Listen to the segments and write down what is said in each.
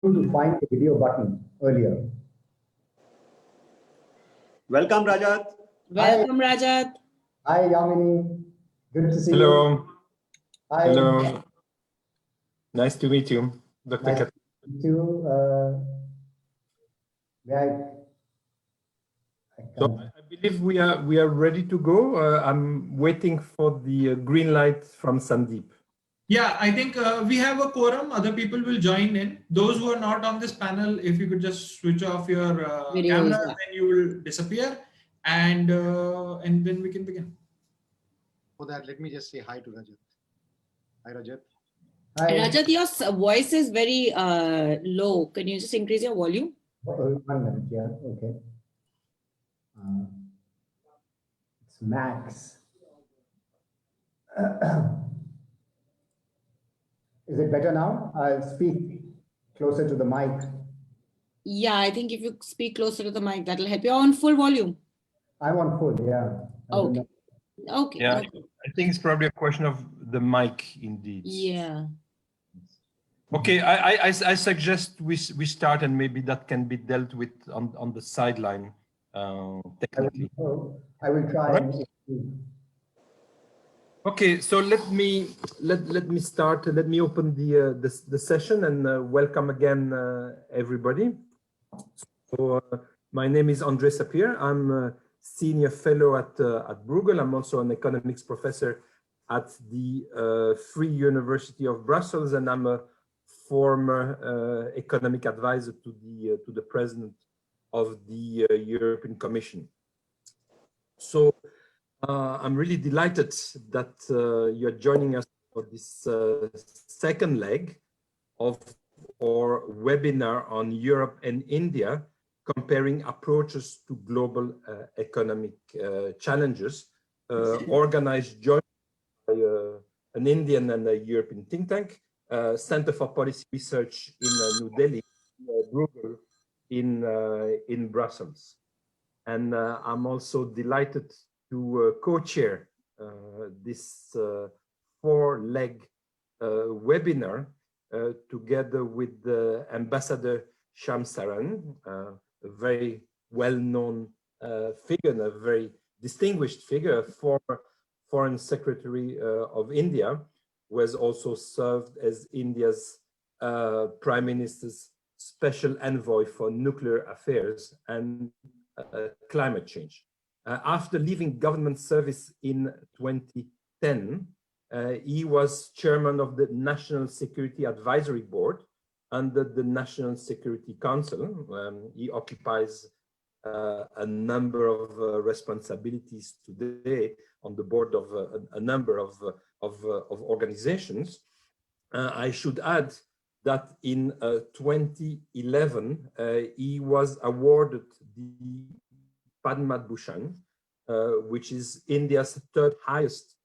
to find the video button earlier. Welcome, Rajat. Welcome, Rajat. Hi, Yamini. Good to see Hello. you. Hi. Hello. Nice to meet you, Dr. Nice Kat. to meet you. So I believe we are ready to go. I'm waiting for the green light from Sandeep. Yeah, I think we have a quorum. Other people will join in. Those who are not on this panel, if you could just switch off your camera, then you will disappear, and then we can begin. For that, let me just say hi to Rajat. Hi, Rajat. Hi. Rajat, your voice is very low. Can you just increase your volume? 1 minute, yeah, okay. It's max. Is it better now? I'll speak closer to the mic. Yeah, I think if you speak closer to the mic, that'll help. You're on full volume. I'm on full, yeah. Okay. Okay. Yeah, Okay. I think it's probably a question of the mic, indeed. Yeah. Okay, I suggest we start, and maybe that can be dealt with on the sideline technically. I will try. Right. Okay, so let me start. Let me open the session and welcome again everybody. So my name is André Sapir. I'm a senior fellow at Bruegel. I'm also an economics professor at the Free University of Brussels, and I'm a former economic advisor to the president of the European Commission. So I'm really delighted that you're joining us for this second leg of our webinar on Europe and India, comparing approaches to global economic challenges, organized jointly by an Indian and a European think tank, Center for Policy Research in New Delhi, Bruegel in Brussels. And I'm also delighted to co-chair this four-leg webinar together with Ambassador Shamsaran, a very well-known figure, and a very distinguished figure, former Foreign Secretary of India, who has also served as India's Prime Minister's Special Envoy for Nuclear Affairs and Climate Change. After leaving government service in 2010, he was chairman of the National Security Advisory Board under the National Security Council. He occupies a number of responsibilities today on the board of a number of organizations. I should add that in 2011, he was awarded the Padma Bhushan, which is India's third highest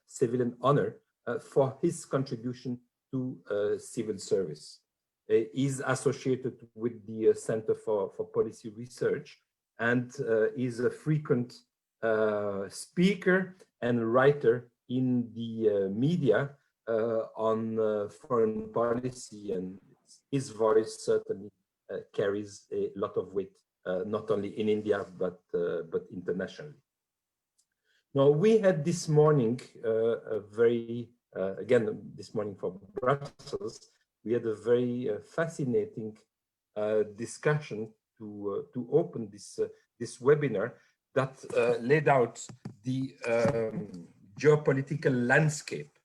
civilian honor for his contribution to civil service. He's associated with the Center for Policy Research and is a frequent speaker and writer in the media on foreign policy, and his voice certainly carries a lot of weight, not only in India, but internationally. Now, we had this morning a very, again, this morning for Brussels, we had a very fascinating discussion to open this webinar that laid out the geopolitical landscape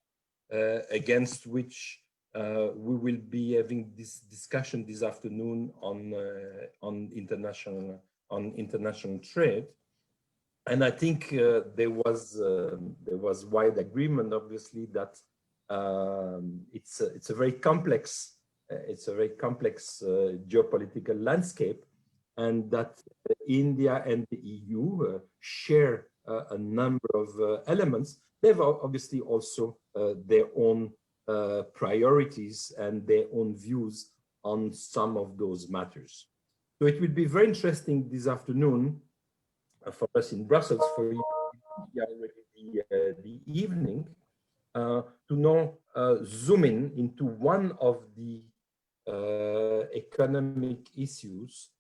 against which we will be having this discussion this afternoon on international trade. And I think there was wide agreement, obviously, that it's a very complex geopolitical landscape, and that India and the EU share a number of elements. They have obviously also their own priorities and their own views on some of those matters. So it will be very interesting this afternoon for us in Brussels, for you the evening, to now zoom in into one of the economic issues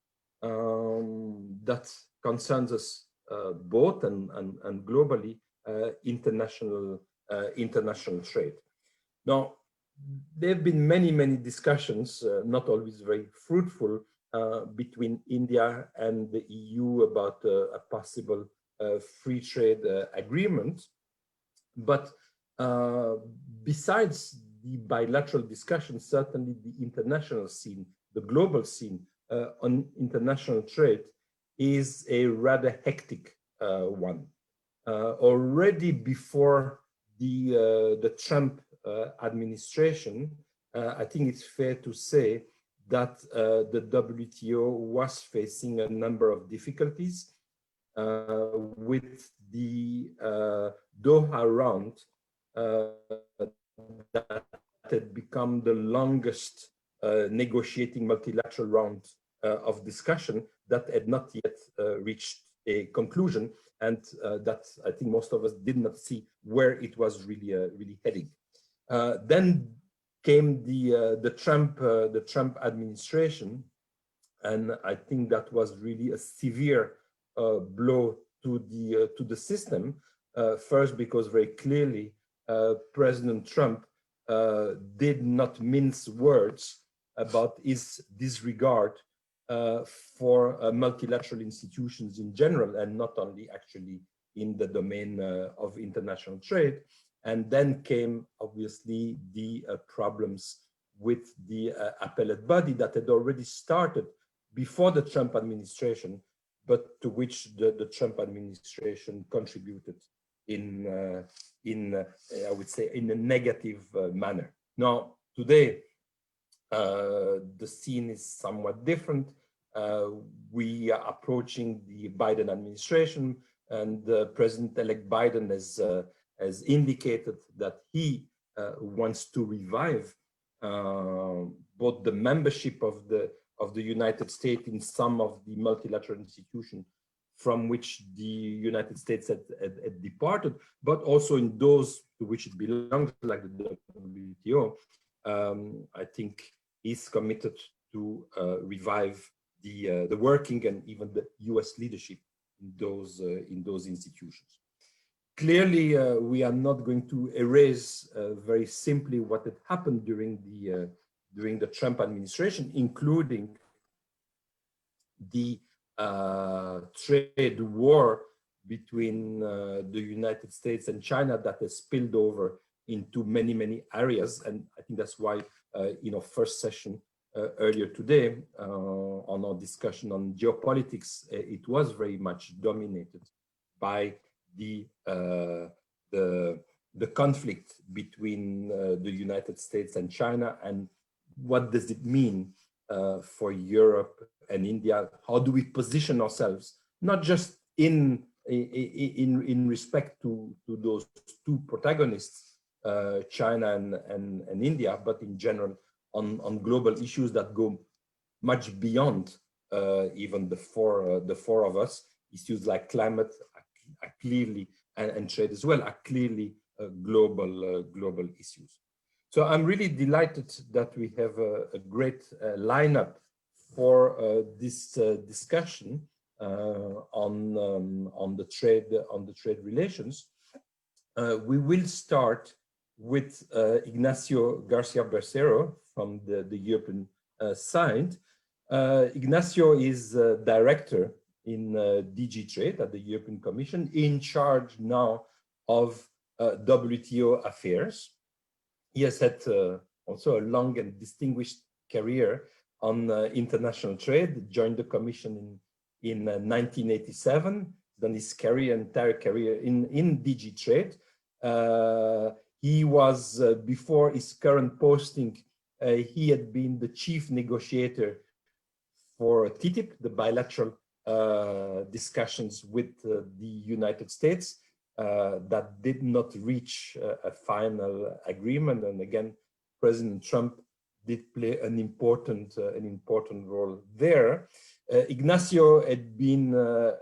that concerns us both and globally, international trade. Now, there have been many discussions, not always very fruitful, between India and the EU about a possible free trade agreement. But besides the bilateral discussions, certainly the international scene, the global scene on international trade is a rather hectic one. Already before the Trump administration, I think it's fair to say that the WTO was facing a number of difficulties with the Doha round that had become the longest negotiating multilateral round of discussion that had not yet reached a conclusion, and that I think most of us did not see where it was really heading. Then came the Trump administration, and I think that was really a severe blow to the system. First, because very clearly President Trump did not mince words about his disregard for multilateral institutions in general, and not only actually in the domain of international trade. And then came obviously the problems with the appellate body that had already started before the Trump administration, but to which the Trump administration contributed in I would say in a negative manner. Now today the scene is somewhat different. We are approaching the Biden administration, and President-elect Biden has indicated that he wants to revive both the membership of the United States in some of the multilateral institutions from which the United States had departed, but also in those to which it belongs, like the WTO. I think he's committed to revive the working and even the U.S. leadership in those institutions. Clearly, we are not going to erase very simply what had happened during the Trump administration, including the trade war between the United States and China that has spilled over into many areas. And I think that's why in our first session earlier today on our discussion on geopolitics, it was very much dominated by the conflict between the United States and China, and what does it mean for Europe and India? How do we position ourselves, not just in respect to those two protagonists, China and India, but in general on global issues that go much beyond even the four of us. Issues like climate are clearly, and trade as well, are clearly global issues. So I'm really delighted that we have a great lineup for this discussion on the trade relations. We will start with Ignacio Garcia Bercero from the European side. Ignacio is director in DG Trade at the European Commission, in charge now of WTO affairs. He has had also a long and distinguished career on international trade, joined the Commission in 1987, done his entire career in DG Trade. He was, before his current posting, he had been the chief negotiator for TTIP, the bilateral discussions with the United States that did not reach a final agreement. And again, President Trump did play an important role there. Ignacio had been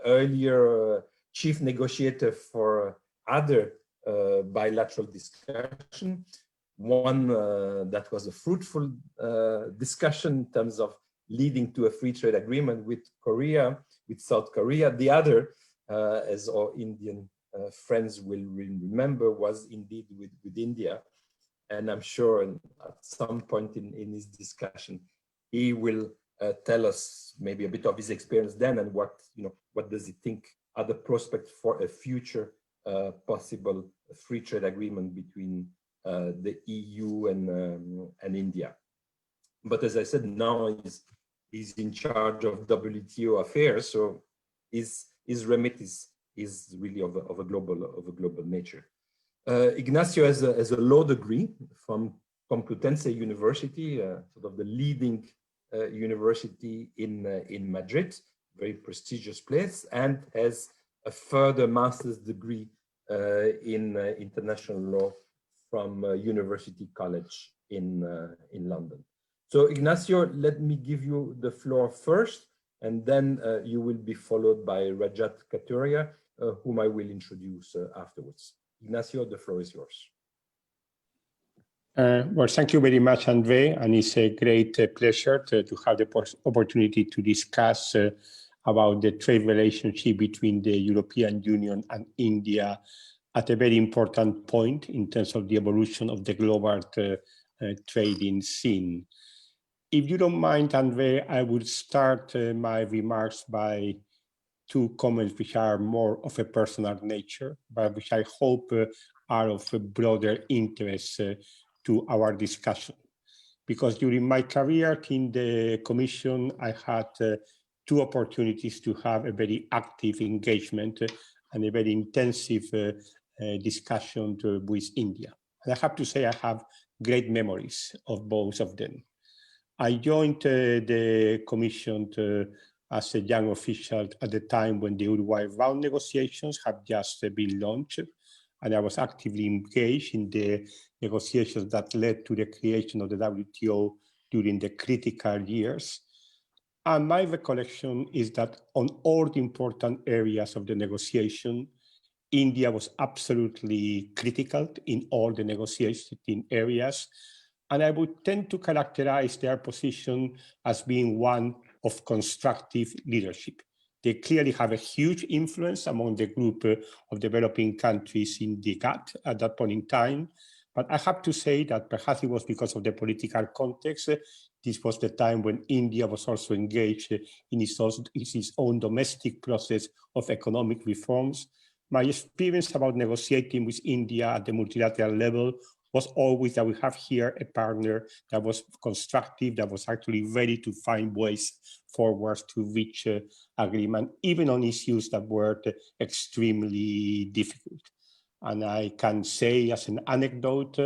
earlier chief negotiator for other bilateral discussion. one that was a fruitful discussion in terms of leading to a free trade agreement with Korea, with South Korea. The other, as our Indian friends will remember, was indeed with India. And I'm sure at some point in this discussion, he will tell us maybe a bit of his experience then, and what does he think are the prospects for a future possible free trade agreement between the EU and India. But as I said, now he's in charge of WTO affairs, so his remit is really of a global nature. Ignacio has a law degree from Complutense University, sort of the leading university in Madrid, very prestigious place, and has a further master's degree in international law from University College in London. So Ignacio, let me give you the floor first, and then you will be followed by Rajat Kathuria, whom I will introduce afterwards. Ignacio, the floor is yours. Well, thank you very much, Andre, and it's a great pleasure to have the opportunity to discuss about the trade relationship between the European Union and India at a very important point in terms of the evolution of the global trading scene. If you don't mind, Andre, I would start my remarks by two comments which are more of a personal nature, but which I hope are of a broader interest to our discussion. Because during my career in the Commission, I had two opportunities to have a very active engagement and a very intensive discussion with India. And I have to say I have great memories of both of them. I joined the Commission as a young official at the time when the Uruguay round negotiations had just been launched, and I was actively engaged in the negotiations that led to the creation of the WTO during the critical years. And my recollection is that on all the important areas of the negotiation, India was absolutely critical in all the negotiating areas. And I would tend to characterize their position as being one of constructive leadership. They clearly have a huge influence among the group of developing countries in the GATT at that point in time. But I have to say that perhaps it was because of the political context. This was the time when India was also engaged in its own domestic process of economic reforms. My experience about negotiating with India at the multilateral level was always that we have here a partner that was constructive, that was actually ready to find ways forward to reach agreement, even on issues that were extremely difficult. And I can say as an anecdote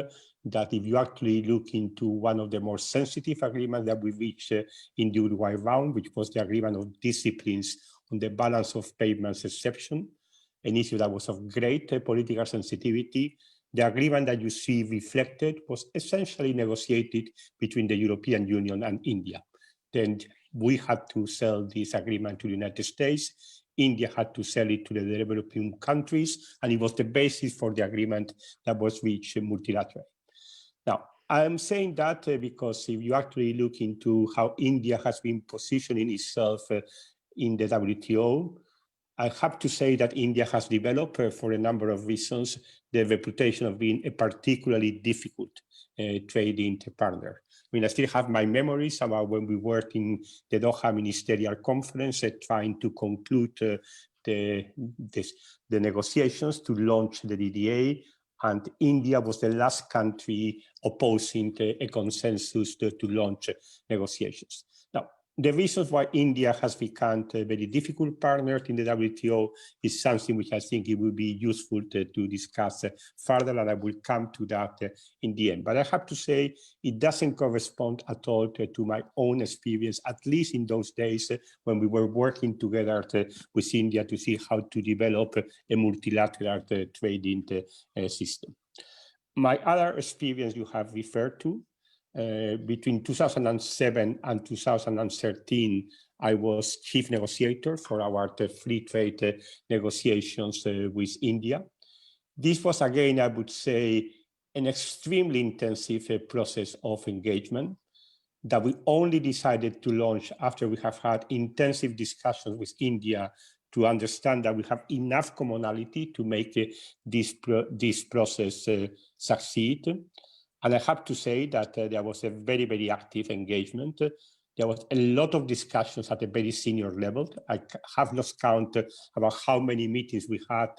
that if you actually look into one of the more sensitive agreements that we reached in the Uruguay round, which was the agreement of disciplines on the balance of payments exception, an issue that was of great political sensitivity, the agreement that you see reflected was essentially negotiated between the European Union and India. Then we had to sell this agreement to the United States. India had to sell it to the developing countries, and it was the basis for the agreement that was reached multilaterally. Now, I'm saying that because if you actually look into how India has been positioning itself in the WTO, I have to say that India has developed, for a number of reasons, the reputation of being a particularly difficult trading partner. I mean, I still have my memories about when we worked in the Doha Ministerial Conference trying to conclude the negotiations to launch the DDA, and India was the last country opposing a consensus to launch negotiations. Now, the reasons why India has become a very difficult partner in the WTO is something which I think it would be useful to discuss further, and I will come to that in the end. But I have to say it doesn't correspond at all to my own experience, at least in those days when we were working together with India to see how to develop a multilateral trading system. My other experience you have referred to, between 2007 and 2013, I was chief negotiator for our free trade negotiations with India. This was, again, I would say, an extremely intensive process of engagement that we only decided to launch after we have had intensive discussions with India to understand that we have enough commonality to make this process succeed. And I have to say that there was a very, very active engagement. There was a lot of discussions at a very senior level. I have lost count about how many meetings we had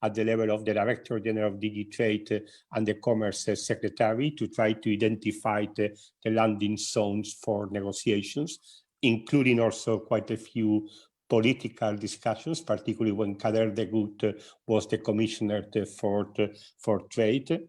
at the level of the Director General of DG Trade and the Commerce Secretary to try to identify the landing zones for negotiations, including also quite a few political discussions, particularly when Kader de Gucht was the Commissioner for Trade.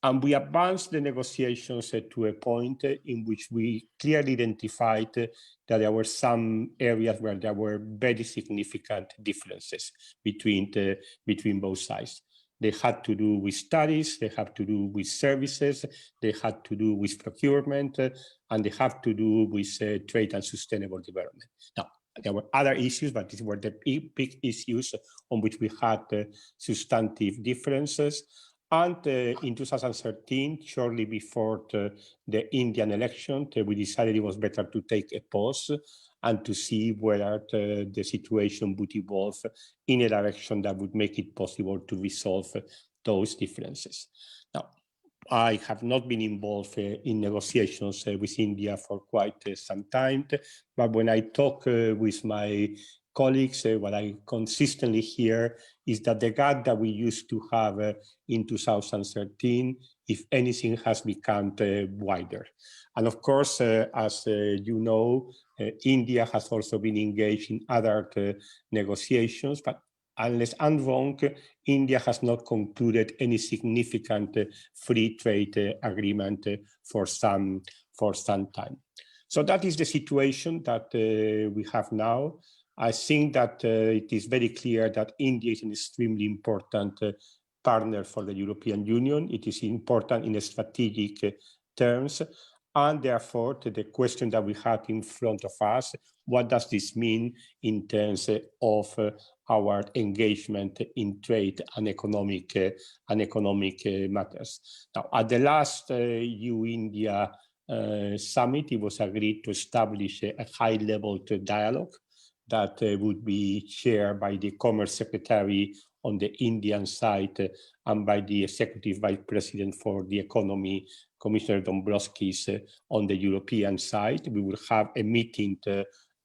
And we advanced the negotiations to a point in which we clearly identified that there were some areas where there were very significant differences between both sides. They had to do with studies, they had to do with services, they had to do with procurement, and they have to do with trade and sustainable development. Now, there were other issues, but these were the big issues on which we had substantive differences. And in 2013, shortly before the Indian election, we decided it was better to take a pause and to see whether the situation would evolve in a direction that would make it possible to resolve those differences. Now, I have not been involved in negotiations with India for quite some time, but when I talk with my colleagues, what I consistently hear is that the gap that we used to have in 2013, if anything, has become wider. And of course, as you know, India has also been engaged in other negotiations, but unless I'm wrong, India has not concluded any significant free trade agreement for some time. So that is the situation that we have now. I think that it is very clear that India is an extremely important partner for the European Union. It is important in strategic terms. And therefore, the question that we have in front of us, what does this mean in terms of our engagement in trade and economic matters? Now, at the last EU-India summit, it was agreed to establish a high-level dialogue that would be chaired by the Commerce Secretary on the Indian side and by the Executive Vice President for the Economy, Commissioner Dombrovskis, on the European side. We will have a meeting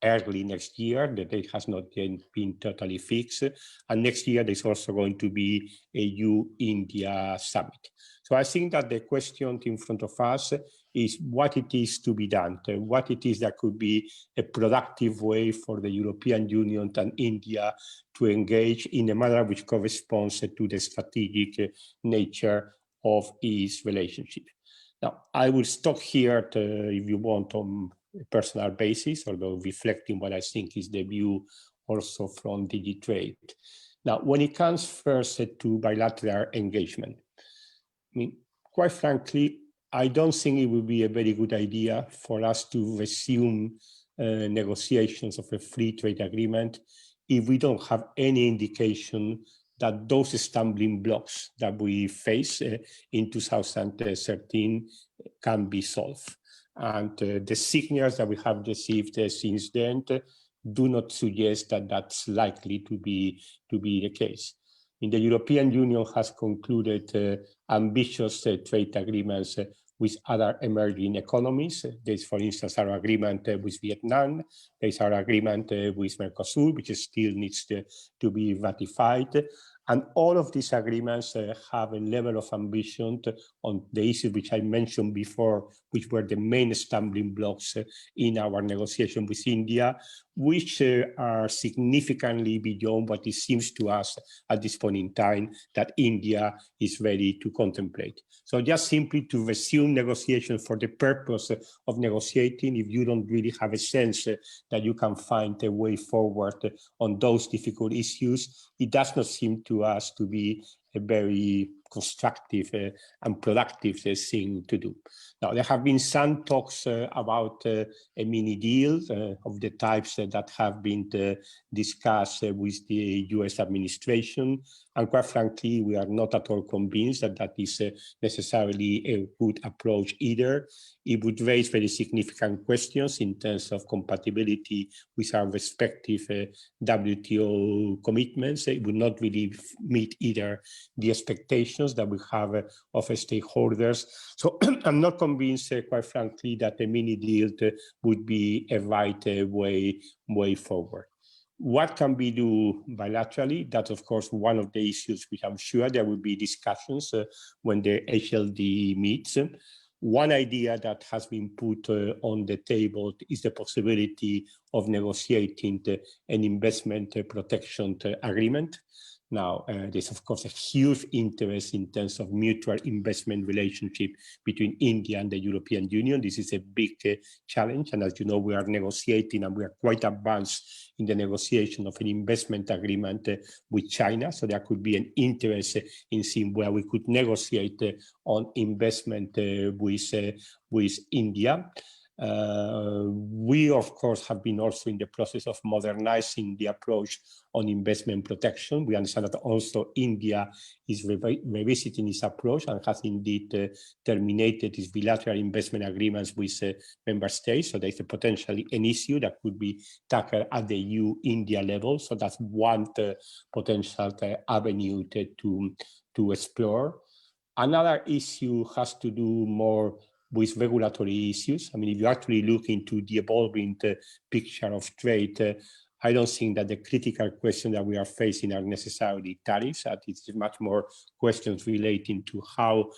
early next year. The date has not yet been totally fixed. And next year, there's also going to be a EU-India summit. So I think that the question in front of us is what it is to be done, what it is that could be a productive way for the European Union and India to engage in a manner which corresponds to the strategic nature of its relationship. Now, I will stop here if you want on a personal basis, although reflecting what I think is the view also from DG Trade. Now, when it comes first to bilateral engagement, I mean, quite frankly, I don't think it would be a very good idea for us to resume negotiations of a free trade agreement if we don't have any indication that those stumbling blocks that we face in 2013 can be solved. And the signals that we have received since then do not suggest that that's likely to be the case. The European Union has concluded ambitious trade agreements with other emerging economies. There's, for instance, our agreement with Vietnam. There's our agreement with Mercosur, which still needs to be ratified. And all of these agreements have a level of ambition on the issues which I mentioned before, which were the main stumbling blocks in our negotiation with India, which are significantly beyond what it seems to us at this point in time that India is ready to contemplate. So just simply to resume negotiations for the purpose of negotiating, if you don't really have a sense that you can find a way forward on those difficult issues, it does not seem to us to be a very constructive and productive thing to do. Now, there have been some talks about a mini deal of the types that have been discussed with the US administration. And quite frankly, we are not at all convinced that that is necessarily a good approach either. It would raise very significant questions in terms of compatibility with our respective WTO commitments. It would not really meet either the expectations that we have of stakeholders. So I'm not convinced, quite frankly, that a mini deal would be a right way forward. What can we do bilaterally? That's, of course, one of the issues which I'm sure there will be discussions when the HLD meets. One idea that has been put on the table is the possibility of negotiating an investment protection agreement. Now, there's, of course, a huge interest in terms of mutual investment relationship between India and the European Union. This is a big challenge. And as you know, we are negotiating and we are quite advanced in the negotiation of an investment agreement with China. So there could be an interest in seeing where we could negotiate on investment with India. We, of course, have been also in the process of modernizing the approach on investment protection. We understand that also India is revisiting its approach and has indeed terminated its bilateral investment agreements with member states. So there's potentially an issue that could be tackled at the EU-India level. So that's one potential avenue to explore. Another issue has to do more with regulatory issues. I mean, if you actually look into the evolving picture of trade, I don't think that the critical question that we are facing are necessarily tariffs. It's much more questions relating to how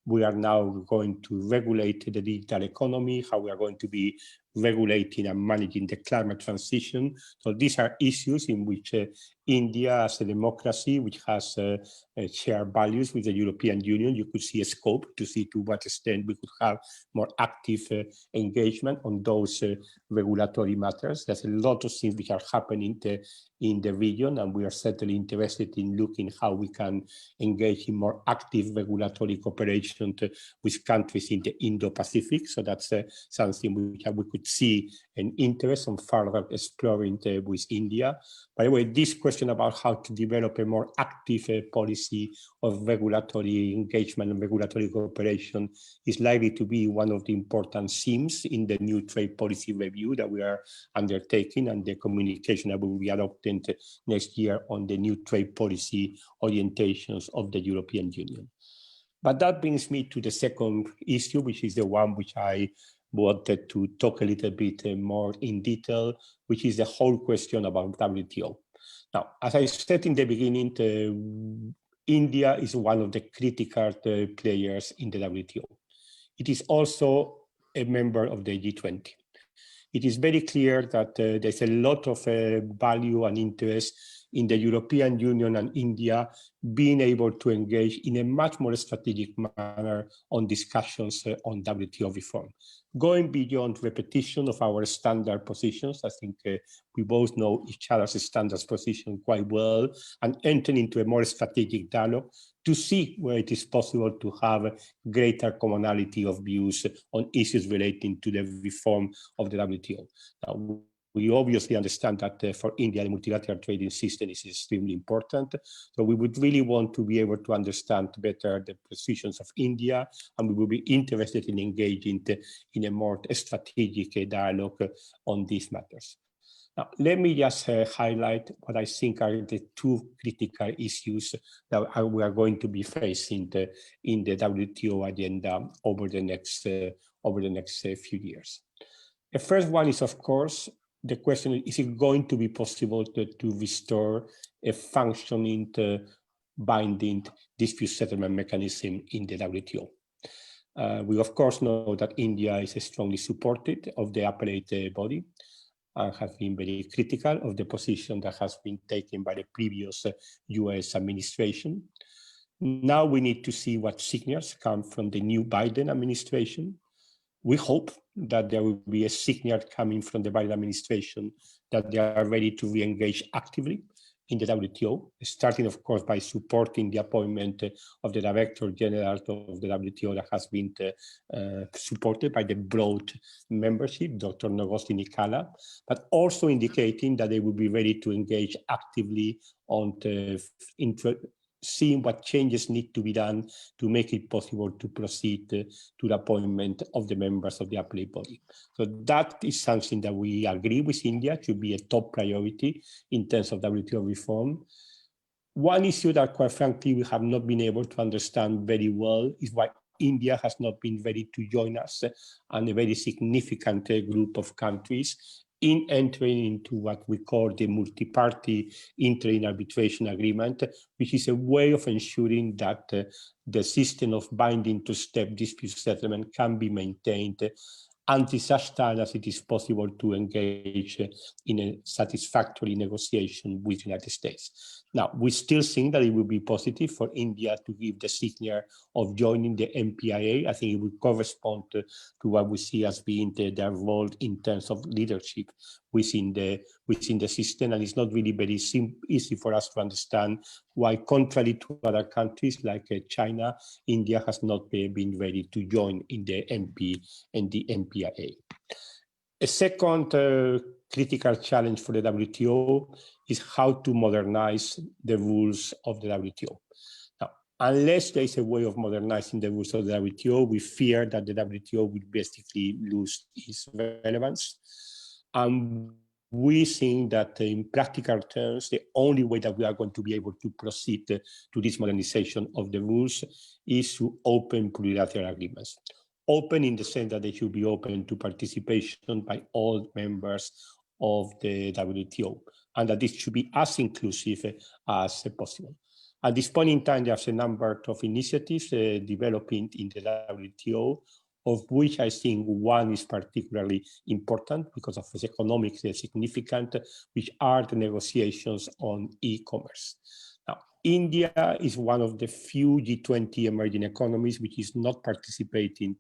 we are now going to regulate the digital economy, how we are going to be regulating and managing the climate transition. So these are issues in which India, as a democracy which has shared values with the European Union, you could see a scope to see to what extent we could have more active engagement on those regulatory matters. There's a lot of things which are happening in the region, and we are certainly interested in looking how we can engage in more active regulatory cooperation with countries in the Indo-Pacific. So that's something which we could see an interest in further exploring with India. By the way, this question about how to develop a more active policy of regulatory engagement and regulatory cooperation is likely to be one of the important themes in the new trade policy review that we are undertaking and the communication that we will be adopting next year on the new trade policy orientations of the European Union. But that brings me to the second issue, which is the one which I wanted to talk a little bit more in detail, which is the whole question about WTO. Now, as I said in the beginning, India is one of the critical players in the WTO. It is also a member of the G20. It is very clear that there's a lot of value and interest in the European Union and India being able to engage in a much more strategic manner on discussions on WTO reform. Going beyond repetition of our standard positions, I think we both know each other's standard position quite well, and entering into a more strategic dialogue to see where it is possible to have greater commonality of views on issues relating to the reform of the WTO. Now, we obviously understand that for India, the multilateral trading system is extremely important. So we would really want to be able to understand better the positions of India, and we will be interested in engaging in a more strategic dialogue on these matters. Now, let me just highlight what I think are the two critical issues that we are going to be facing in the WTO agenda over the next few years. The first one is, of course, the question: is it going to be possible to restore a functioning, binding dispute settlement mechanism in the WTO? We, of course, know that India is strongly supportive of the appellate body and has been very critical of the position that has been taken by the previous US administration. Now we need to see what signals come from the new Biden administration. We hope that there will be a signal coming from the Biden administration that they are ready to re-engage actively in the WTO, starting, of course, by supporting the appointment of the Director General of the WTO that has been supported by the broad membership, Dr. Nogosti Nikala, but also indicating that they will be ready to engage actively on seeing what changes need to be done to make it possible to proceed to the appointment of the members of the appellate body. So that is something that we agree with India to be a top priority in terms of WTO reform. One issue that, quite frankly, we have not been able to understand very well is why India has not been ready to join us and a very significant group of countries in entering into what we call the multi-party interim arbitration agreement, which is a way of ensuring that the system of binding two-step dispute settlement can be maintained until such time as it is possible to engage in a satisfactory negotiation with the United States. Now, we still think that it will be positive for India to give the signal of joining the MPIA. I think it will correspond to what we see as being their role in terms of leadership within the system, and it's not really very easy for us to understand why, contrary to other countries like China, India has not been ready to join in the MPIA. A second critical challenge for the WTO is how to modernize the rules of the WTO. Now, unless there is a way of modernizing the rules of the WTO, we fear that the WTO will basically lose its relevance. We think that in practical terms, the only way that we are going to be able to proceed to this modernization of the rules is to open plurilateral agreements. Open in the sense that they should be open to participation by all members of the WTO, and that this should be as inclusive as possible. At this point in time, there's a number of initiatives developing in the WTO, of which I think one is particularly important because of its economic significance, which are the negotiations on e-commerce. Now, India is one of the few G20 emerging economies which is not participating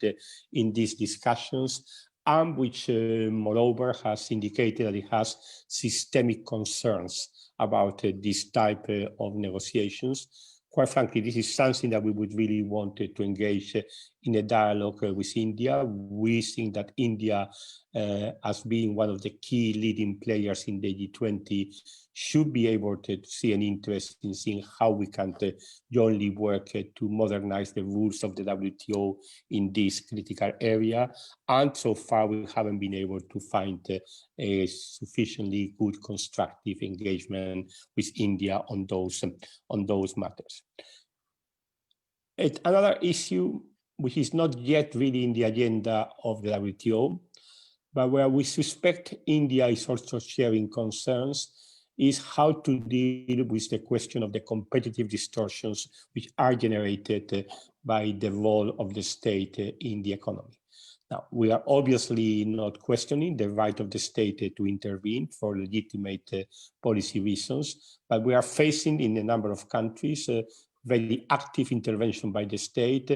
in these discussions, and which, moreover, has indicated that it has systemic concerns about this type of negotiations. Quite frankly, this is something that we would really want to engage in a dialogue with India. We think that India, as being one of the key leading players in the G20, should be able to see an interest in seeing how we can jointly work to modernize the rules of the WTO in this critical area. And so far, we haven't been able to find a sufficiently good constructive engagement with India on those matters. Another issue, which is not yet really in the agenda of the WTO, but where we suspect India is also sharing concerns, is how to deal with the question of the competitive distortions which are generated by the role of the state in the economy. Now, we are obviously not questioning the right of the state to intervene for legitimate policy reasons, but we are facing in a number of countries very active intervention by the state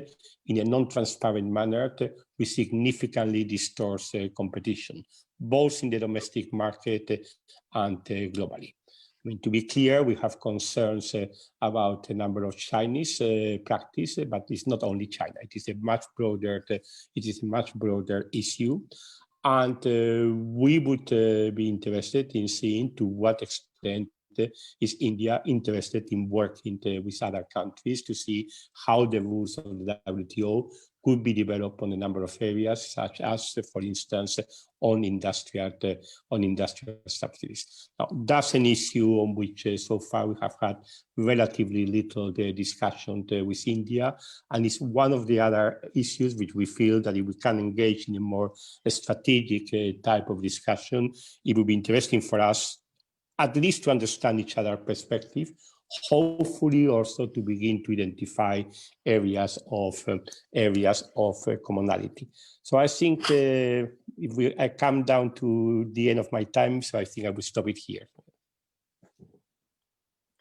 in a non-transparent manner, which significantly distorts competition, both in the domestic market and globally. I mean, to be clear, we have concerns about a number of Chinese practice, but it's not only China. It is a much broader issue, and we would be interested in seeing to what extent is India interested in working with other countries to see how the rules of the WTO could be developed on a number of areas, such as, for instance, on industrial subsidies. Now, that's an issue on which so far we have had relatively little discussion with India, and it's one of the other issues which we feel that if we can engage in a more strategic type of discussion, it would be interesting for us at least to understand each other's perspective, hopefully also to begin to identify areas of commonality. So I think I come down to the end of my time, so I think I will stop it here.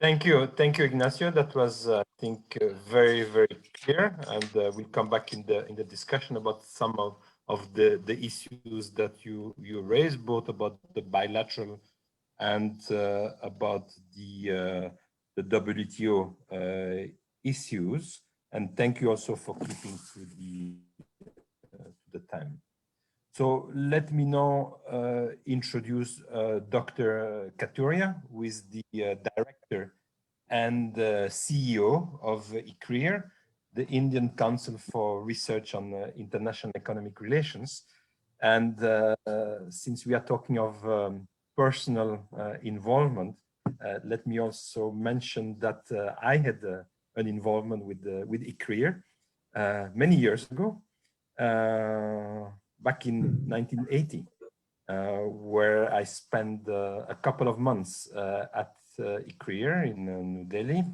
Thank you, Ignacio. That was, I think, very, very clear, and we'll come back in the discussion about some of the issues that you raised, both about the bilateral and about the WTO issues. And thank you also for keeping to the time. So let me now introduce Dr. Katuria, who is the director and CEO of ICRIER, the Indian Council for Research on International Economic Relations. And since we are talking of personal involvement, let me also mention that I had an involvement with ICRIER many years ago, back in 1980, where I spent a couple of months at ICRIER in New Delhi,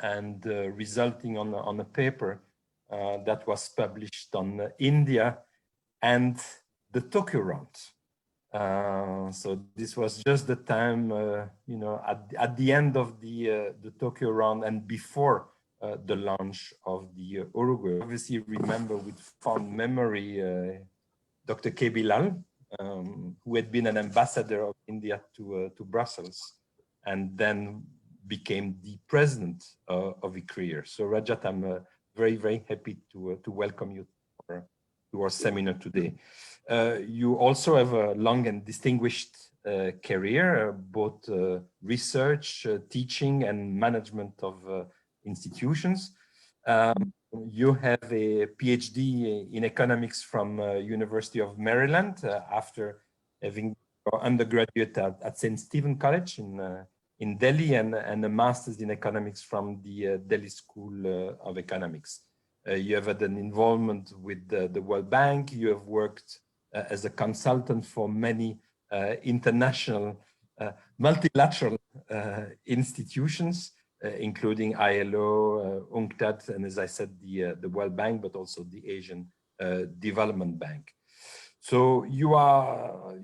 and resulting on a paper that was published on India and the Tokyo round. So this was just the time, you know, at the end of the Tokyo round and before the launch of the Uruguay. Obviously, remember with fond memory Dr. K. Bilal, who had been an ambassador of India to Brussels, and then became the president of ICRIER. So Rajat, I'm very, very happy to welcome you to our seminar today. You also have a long and distinguished career, both research, teaching, and management of institutions. You have a PhD in economics from University of Maryland after having undergraduate at St. Stephen College in Delhi, and a master's in economics from the Delhi School of Economics. You have had an involvement with the World Bank. You have worked as a consultant for many international multilateral institutions, including ILO, UNCTAD, and as I said, the World Bank, but also the Asian Development Bank. So you are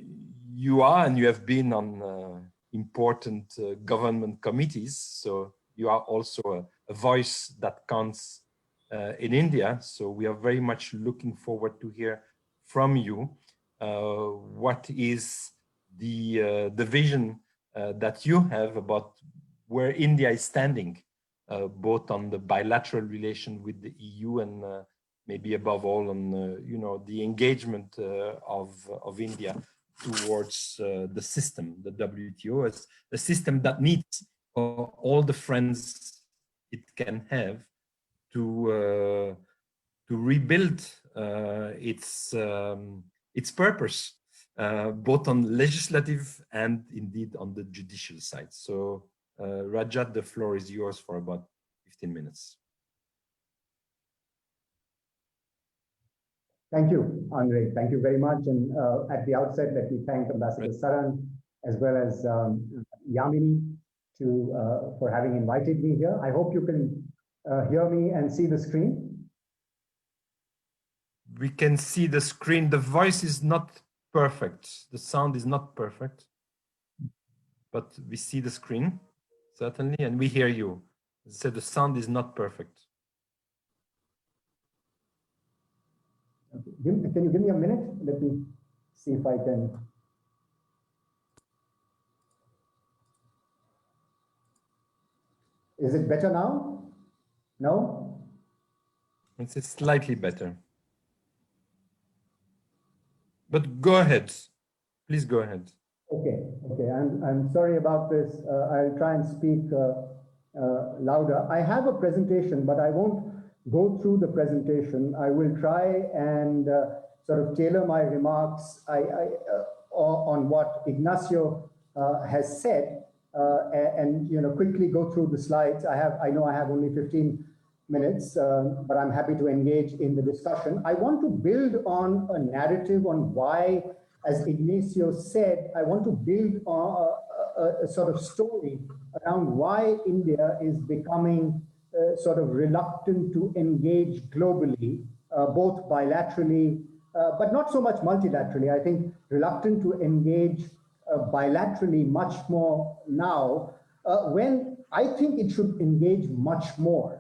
and you have been on important government committees. So you are also a voice that counts in India. So we are very much looking forward to hear from you. What is the vision that you have about where India is standing, both on the bilateral relation with the EU and maybe above all on you know, the engagement of India towards the system, the WTO, as a system that needs all the friends it can have to rebuild its purpose, both on legislative and indeed on the judicial side. So Rajat, the floor is yours for about 15 minutes. Thank you, Andre. Thank you very much. And at the outset, let me thank Ambassador Saran as well as Yamini for having invited me here. I hope you can hear me and see the screen. We can see the screen. The voice is not perfect. The sound is not perfect, but we see the screen, certainly, and we hear you. So the sound is not perfect. Okay. Can you give me a minute? Let me see if I can. Is it better now? No? It's slightly better. But go ahead. Please go ahead. Okay. I'm sorry about this. I'll try and speak louder. I have a presentation, but I won't go through the presentation. I will try and sort of tailor my remarks on what Ignacio has said, and you know, quickly go through the slides. I know I have only 15 minutes, but I'm happy to engage in the discussion. I want to build on a narrative on why, as Ignacio said, I want to build on a sort of story around why India is becoming sort of reluctant to engage globally, both bilaterally, but not so much multilaterally. I think reluctant to engage bilaterally much more now, when I think it should engage much more.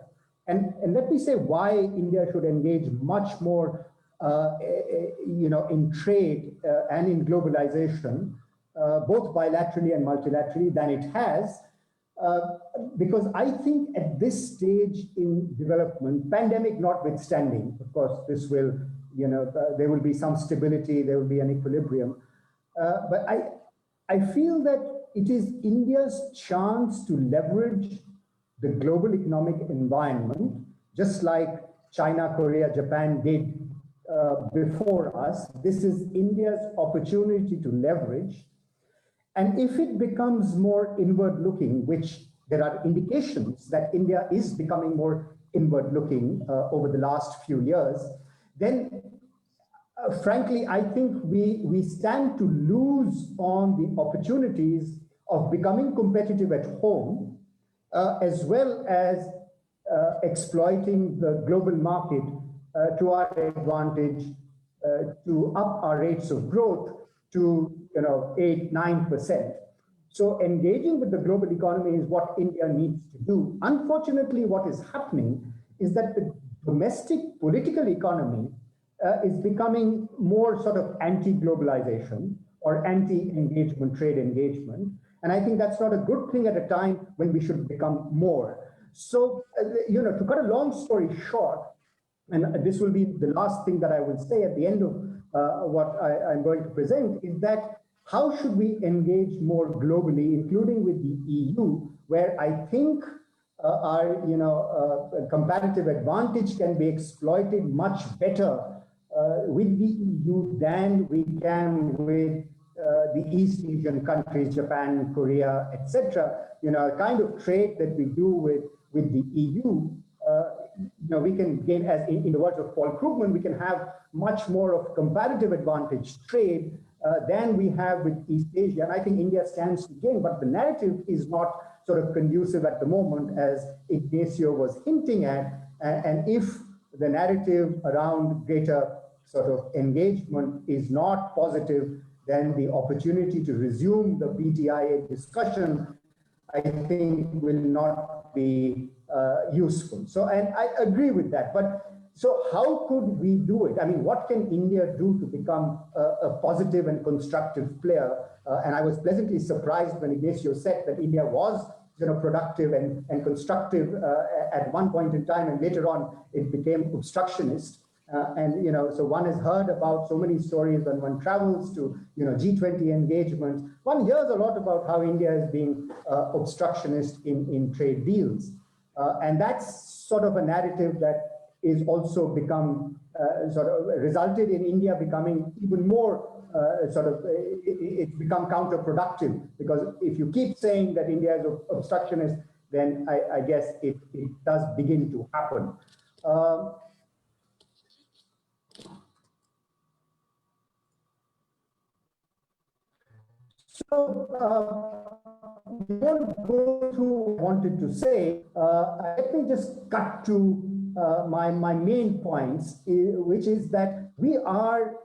And let me say why India should engage much more, you know, in trade and in globalization. both bilaterally and multilaterally, than it has. Because I think at this stage in development, pandemic notwithstanding, of course, this will, there will be some stability, there will be an equilibrium. But I feel that it is India's chance to leverage the global economic environment, just like China, Korea, Japan did before us. This is India's opportunity to leverage. And if it becomes more inward-looking, which there are indications that India is becoming more inward-looking over the last few years, then frankly, I think we stand to lose on the opportunities of becoming competitive at home, as well as exploiting the global market to our advantage, to up our rates of growth to 8-9%. So engaging with the global economy is what India needs to do. Unfortunately, what is happening is that the domestic political economy is becoming more sort of anti-globalization or anti-engagement, trade engagement. And I think that's not a good thing at a time when we should become more. So, to cut a long story short, and this will be the last thing that I will say at the end of what I'm going to present, is that how should we engage more globally, including with the EU, where I think our comparative advantage can be exploited much better with the EU than we can with the East Asian countries, Japan, Korea, etc. Kind of trade that we do with the EU, we can gain, as in the words of Paul Krugman, we can have much more of comparative advantage trade than we have with East Asia. And I think India stands to gain, but the narrative is not sort of conducive at the moment, as Ignacio was hinting at. And if the narrative around greater sort of engagement is not positive, then the opportunity to resume the BTIA discussion, I think, will not be useful. So, and I agree with that. But so how could we do it? I mean, what can India do to become a positive and constructive player? And I was pleasantly surprised when Ignacio said that India was productive and constructive at one point in time, and later on it became obstructionist. So one has heard about so many stories when one travels to, G20 engagements. One hears a lot about how India is being obstructionist in trade deals. And that's sort of a narrative that is also become, resulted in India becoming even more it's become counterproductive, because if you keep saying that India is obstructionist, then I guess it does begin to happen. Before I go to what I wanted to say, let me just cut to my main points, which is that we are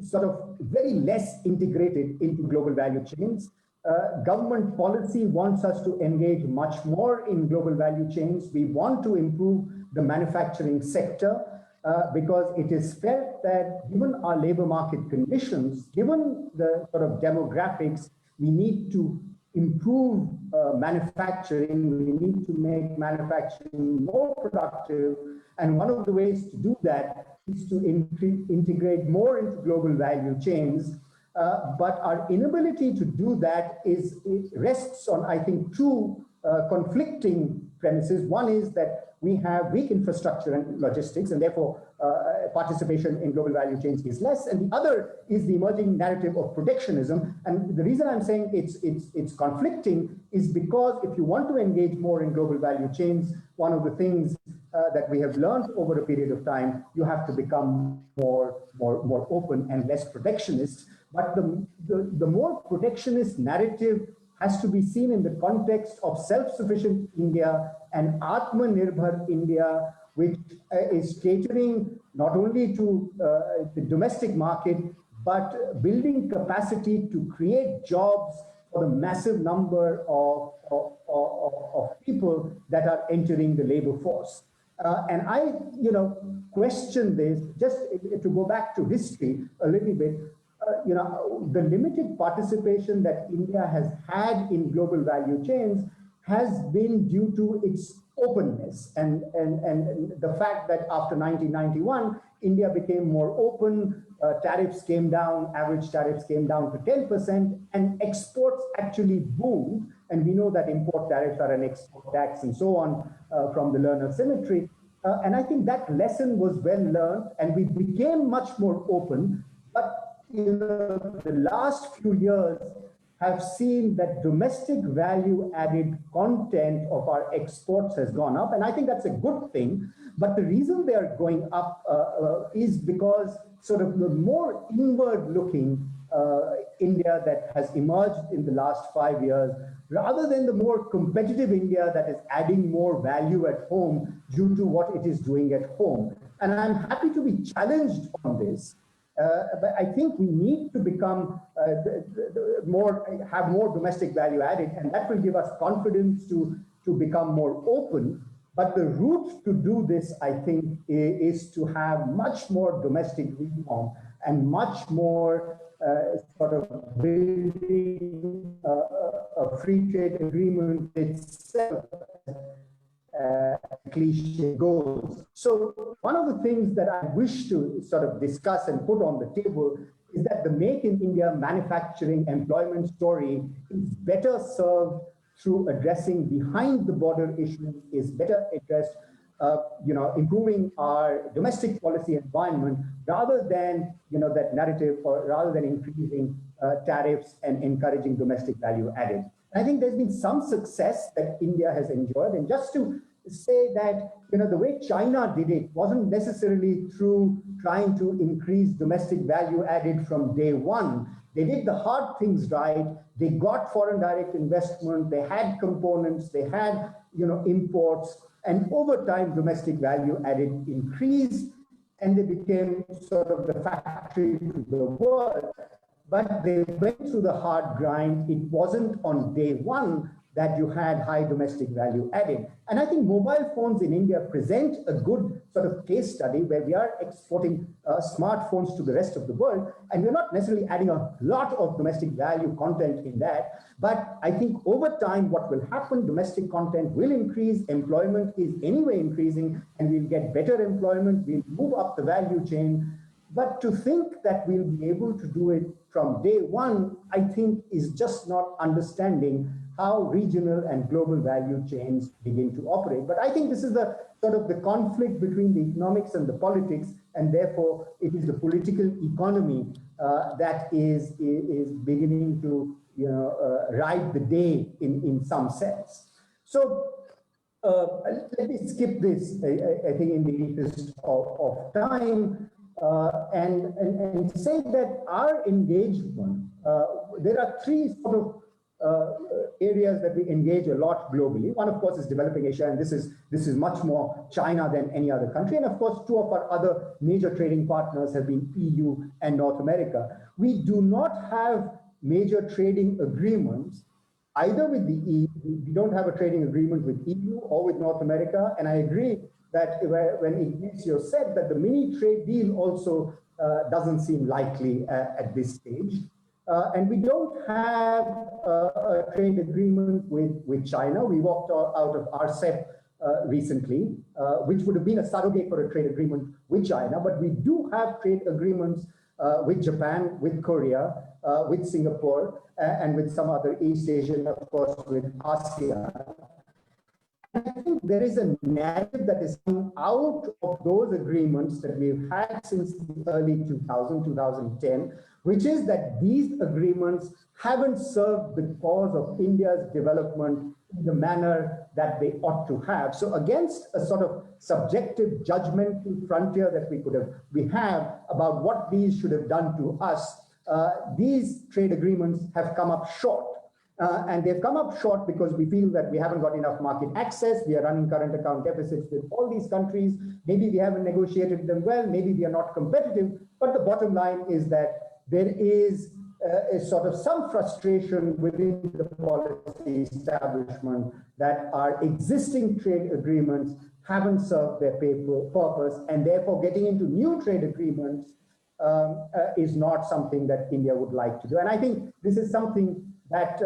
sort of very less integrated into global value chains. Government policy wants us to engage much more in global value chains. We want to improve the manufacturing sector because it is felt that given our labor market conditions, given the sort of demographics, we need to improve manufacturing. We need to make manufacturing more productive. And one of the ways to do that is to integrate more into global value chains. But our inability to do that rests on, I think, two conflicting premises. One is that we have weak infrastructure and logistics, and therefore participation in global value chains is less. And the other is the emerging narrative of protectionism. And the reason I'm saying it's conflicting is because if you want to engage more in global value chains, one of the things that we have learned over a period of time, you have to become more open and less protectionist. But the more protectionist narrative has to be seen in the context of self-sufficient India and Atmanirbhar India, which is catering not only to the domestic market, but building capacity to create jobs for the massive number of people that are entering the labor force. And I, question this, just to go back to history a little bit. the limited participation that India has had in global value chains has been due to its openness and the fact that after 1991, India became more open, tariffs came down, average tariffs came down to 10%, and exports actually boomed. And we know that import tariffs are an export tax and so on from the Lerner Symmetry. And I think that lesson was well learned, and we became much more open. But the last few years have seen that domestic value added content of our exports has gone up. And I think that's a good thing. But the reason they are going up is because sort of the more inward looking India that has emerged in the last 5 years, rather than the more competitive India that is adding more value at home due to what it is doing at home. And I'm happy to be challenged on this. But I think we need to become have more domestic value added, and that will give us confidence to become more open. But the route to do this, I think, is to have much more domestic reform and much more sort of building a free trade agreement itself. Cliche goes. So one of the things that I wish to sort of discuss and put on the table is that the Make in India manufacturing employment story is better served through addressing behind the border issues, is better addressed, improving our domestic policy environment rather than, that narrative, or rather than increasing tariffs and encouraging domestic value added. I think there's been some success that India has enjoyed. And just to say that, the way China did it wasn't necessarily through trying to increase domestic value added from day one. They did the hard things right. They got foreign direct investment. They had components. They had, imports. And over time, domestic value added increased, and they became sort of the factory to the world. But they went through the hard grind. It wasn't on day one that you had high domestic value added. And I think mobile phones in India present a good sort of case study where we are exporting smartphones to the rest of the world. And we're not necessarily adding a lot of domestic value content in that. But I think over time, what will happen, domestic content will increase. Employment is anyway increasing, and we'll get better employment. We'll move up the value chain. But to think that we'll be able to do it from day one, I think is just not understanding how regional and global value chains begin to operate. But I think this is the sort of the conflict between the economics and the politics, and therefore it is the political economy that is beginning to ride the day in some sense. So let me skip this, I think, in the interest of time. And say that our engagement, there are three sort of areas that we engage a lot globally. One, of course, is developing Asia, and this is much more China than any other country. And of course, two of our other major trading partners have been EU and North America. We do not have major trading agreements either with the EU. We don't have a trading agreement with EU or with North America. And I agree that when Ignacio said that the mini trade deal also doesn't seem likely at this stage. And we don't have a trade agreement with China. We walked out of RCEP recently, which would have been a surrogate for a trade agreement with China. But we do have trade agreements with Japan, with Korea, with Singapore, and with some other East Asian, of course, with ASEAN. I think there is a narrative that is coming out of those agreements that we've had since the early 2010, which is that these agreements haven't served the cause of India's development in the manner that they ought to have. So against a sort of subjective judgmental frontier that we have about what these should have done to us, these trade agreements have come up short. And they've come up short because we feel that we haven't got enough market access. We are running current account deficits with all these countries. Maybe we haven't negotiated them well. Maybe we are not competitive. But the bottom line is that there is a sort of some frustration within the policy establishment that our existing trade agreements haven't served their purpose, and therefore getting into new trade agreements is not something that India would like to do. And I think this is something that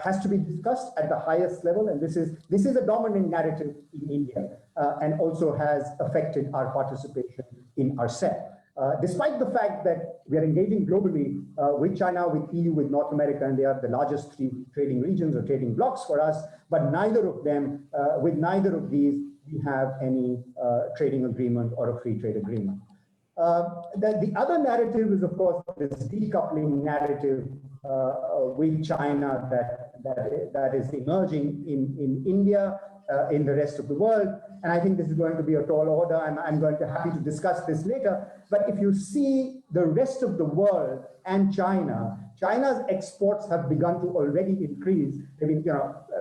has to be discussed at the highest level. And this is a dominant narrative in India and also has affected our participation in RCEP. Despite the fact that we are engaging globally with China, with EU, with North America, and they are the largest three trading regions or trading blocs for us, but neither of them, with neither of these, we have any trading agreement or a free trade agreement. The other narrative is, of course, this decoupling narrative with China that is emerging in India, in the rest of the world. And I think this is going to be a tall order, and I'm going to happy to discuss this later. But if you see the rest of the world and China's exports have begun to already increase. They've been,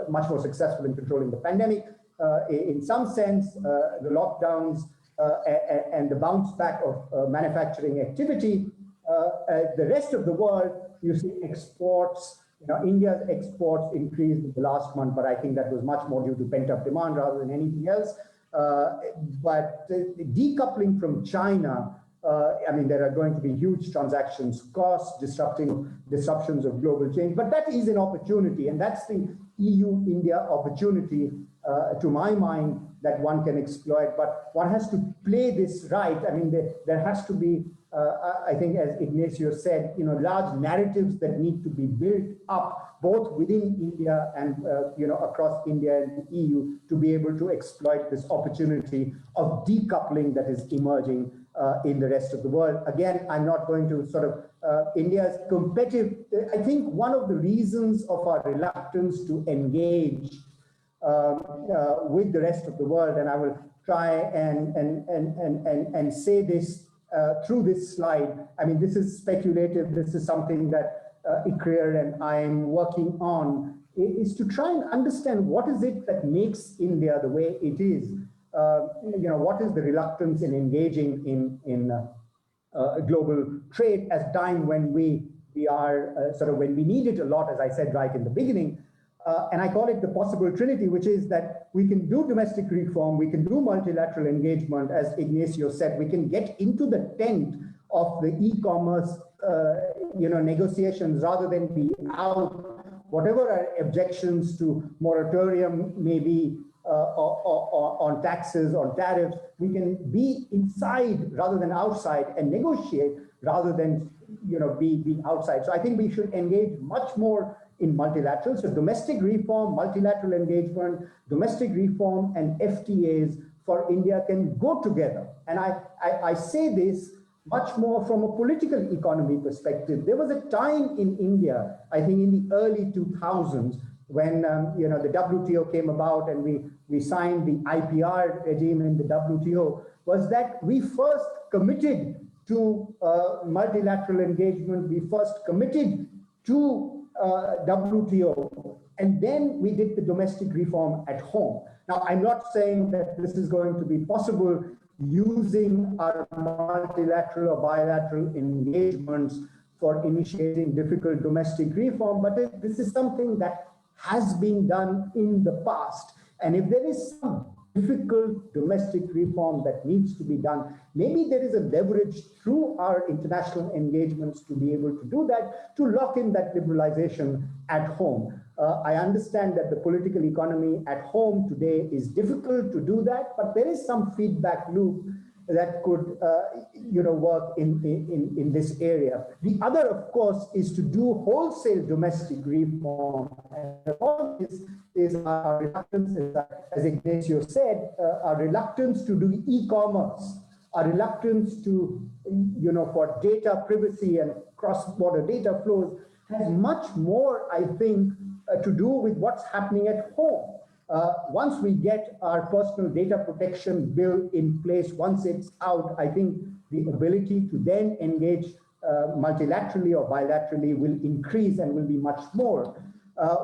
much more successful in controlling the pandemic. In some sense, the lockdowns and the bounce back of manufacturing activity. The rest of the world, you see exports. India's exports increased in the last month, but I think that was much more due to pent-up demand rather than anything else. But decoupling from China, there are going to be huge transactions costs, disruptions of global change, but that is an opportunity, and that's the EU-India opportunity, to my mind, that one can exploit, but one has to play this right. There has to be, I think, as Ignacio said, large narratives that need to be built up both within India and across India and the EU to be able to exploit this opportunity of decoupling that is emerging in the rest of the world. Again, I'm not going to India's competitive. I think one of the reasons of our reluctance to engage with the rest of the world, and I will try and say this through this slide. This is speculative. This is something that Ikrir and I am working on, is to try and understand what is it that makes India the way it is. What is the reluctance in engaging in global trade at a time when we are when we need it a lot, as I said right in the beginning. And I call it the possible trinity, which is that we can do domestic reform, we can do multilateral engagement, as Ignacio said, we can get into the tent of the e-commerce negotiations rather than be out. Whatever our objections to moratorium may be on taxes, on tariffs, we can be inside rather than outside and negotiate rather than be outside. So I think we should engage much more in multilateral. So domestic reform, multilateral engagement, domestic reform and FTAs for India can go together. And I say this much more from a political economy perspective. There was a time in India, I think in the early 2000s, when the WTO came about and we signed the IPR regime in the WTO, was that we first committed to multilateral engagement, we first committed to WTO, and then we did the domestic reform at home. Now, I'm not saying that this is going to be possible using our multilateral or bilateral engagements for initiating difficult domestic reform, but this is something that has been done in the past. And if there is some difficult domestic reform that needs to be done, maybe there is a leverage through our international engagements to be able to do that, to lock in that liberalization at home. I understand that the political economy at home today is difficult to do that, but there is some feedback loop that could work in this area. The other, of course, is to do wholesale domestic reform. And all this is our reluctance, as Ignacio said, our reluctance to do e-commerce, our reluctance to, for data privacy and cross-border data flows has much more, I think, to do with what's happening at home. Once we get our personal data protection bill in place, once it's out, I think the ability to then engage multilaterally or bilaterally will increase and will be much more.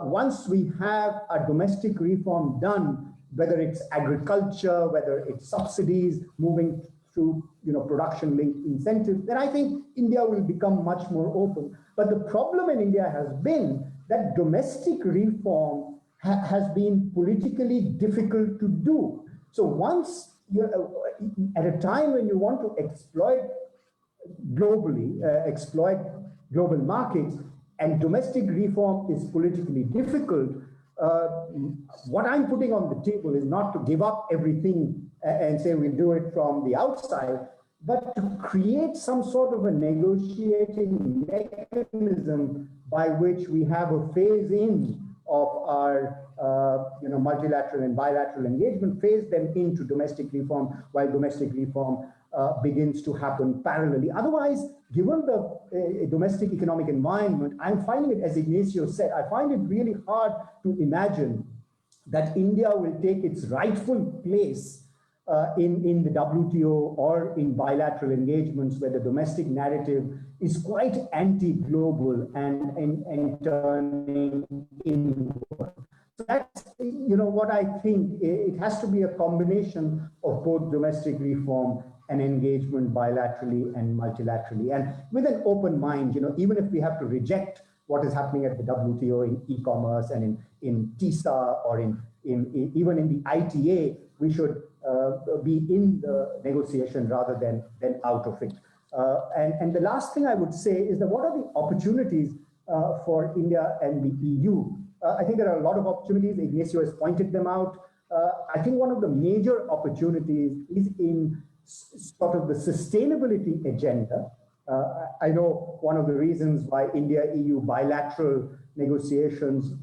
Once we have our domestic reform done, whether it's agriculture, whether it's subsidies, moving through production-linked incentives, then I think India will become much more open. But the problem in India has been that domestic reform has been politically difficult to do. So once, at a time when you want to exploit globally, exploit global markets, and domestic reform is politically difficult, what I'm putting on the table is not to give up everything and say we'll do it from the outside, but to create some sort of a negotiating mechanism by which we have a phase-in of our multilateral and bilateral engagement, phase them into domestic reform while domestic reform begins to happen parallelly. Otherwise, given the domestic economic environment, I'm finding it, as Ignacio said, I find it really hard to imagine that India will take its rightful place in the WTO or in bilateral engagements where the domestic narrative is quite anti-global and turning inward. So that's what I think. It has to be a combination of both domestic reform and engagement bilaterally and multilaterally, and with an open mind. Even if we have to reject what is happening at the WTO in e-commerce and in TISA or even in the ITA, we should be in the negotiation rather than out of it. And the last thing I would say is that what are the opportunities for India and the EU? I think there are a lot of opportunities. Ignacio has pointed them out. I think one of the major opportunities is in sort of the sustainability agenda. I know one of the reasons why India-EU bilateral negotiations,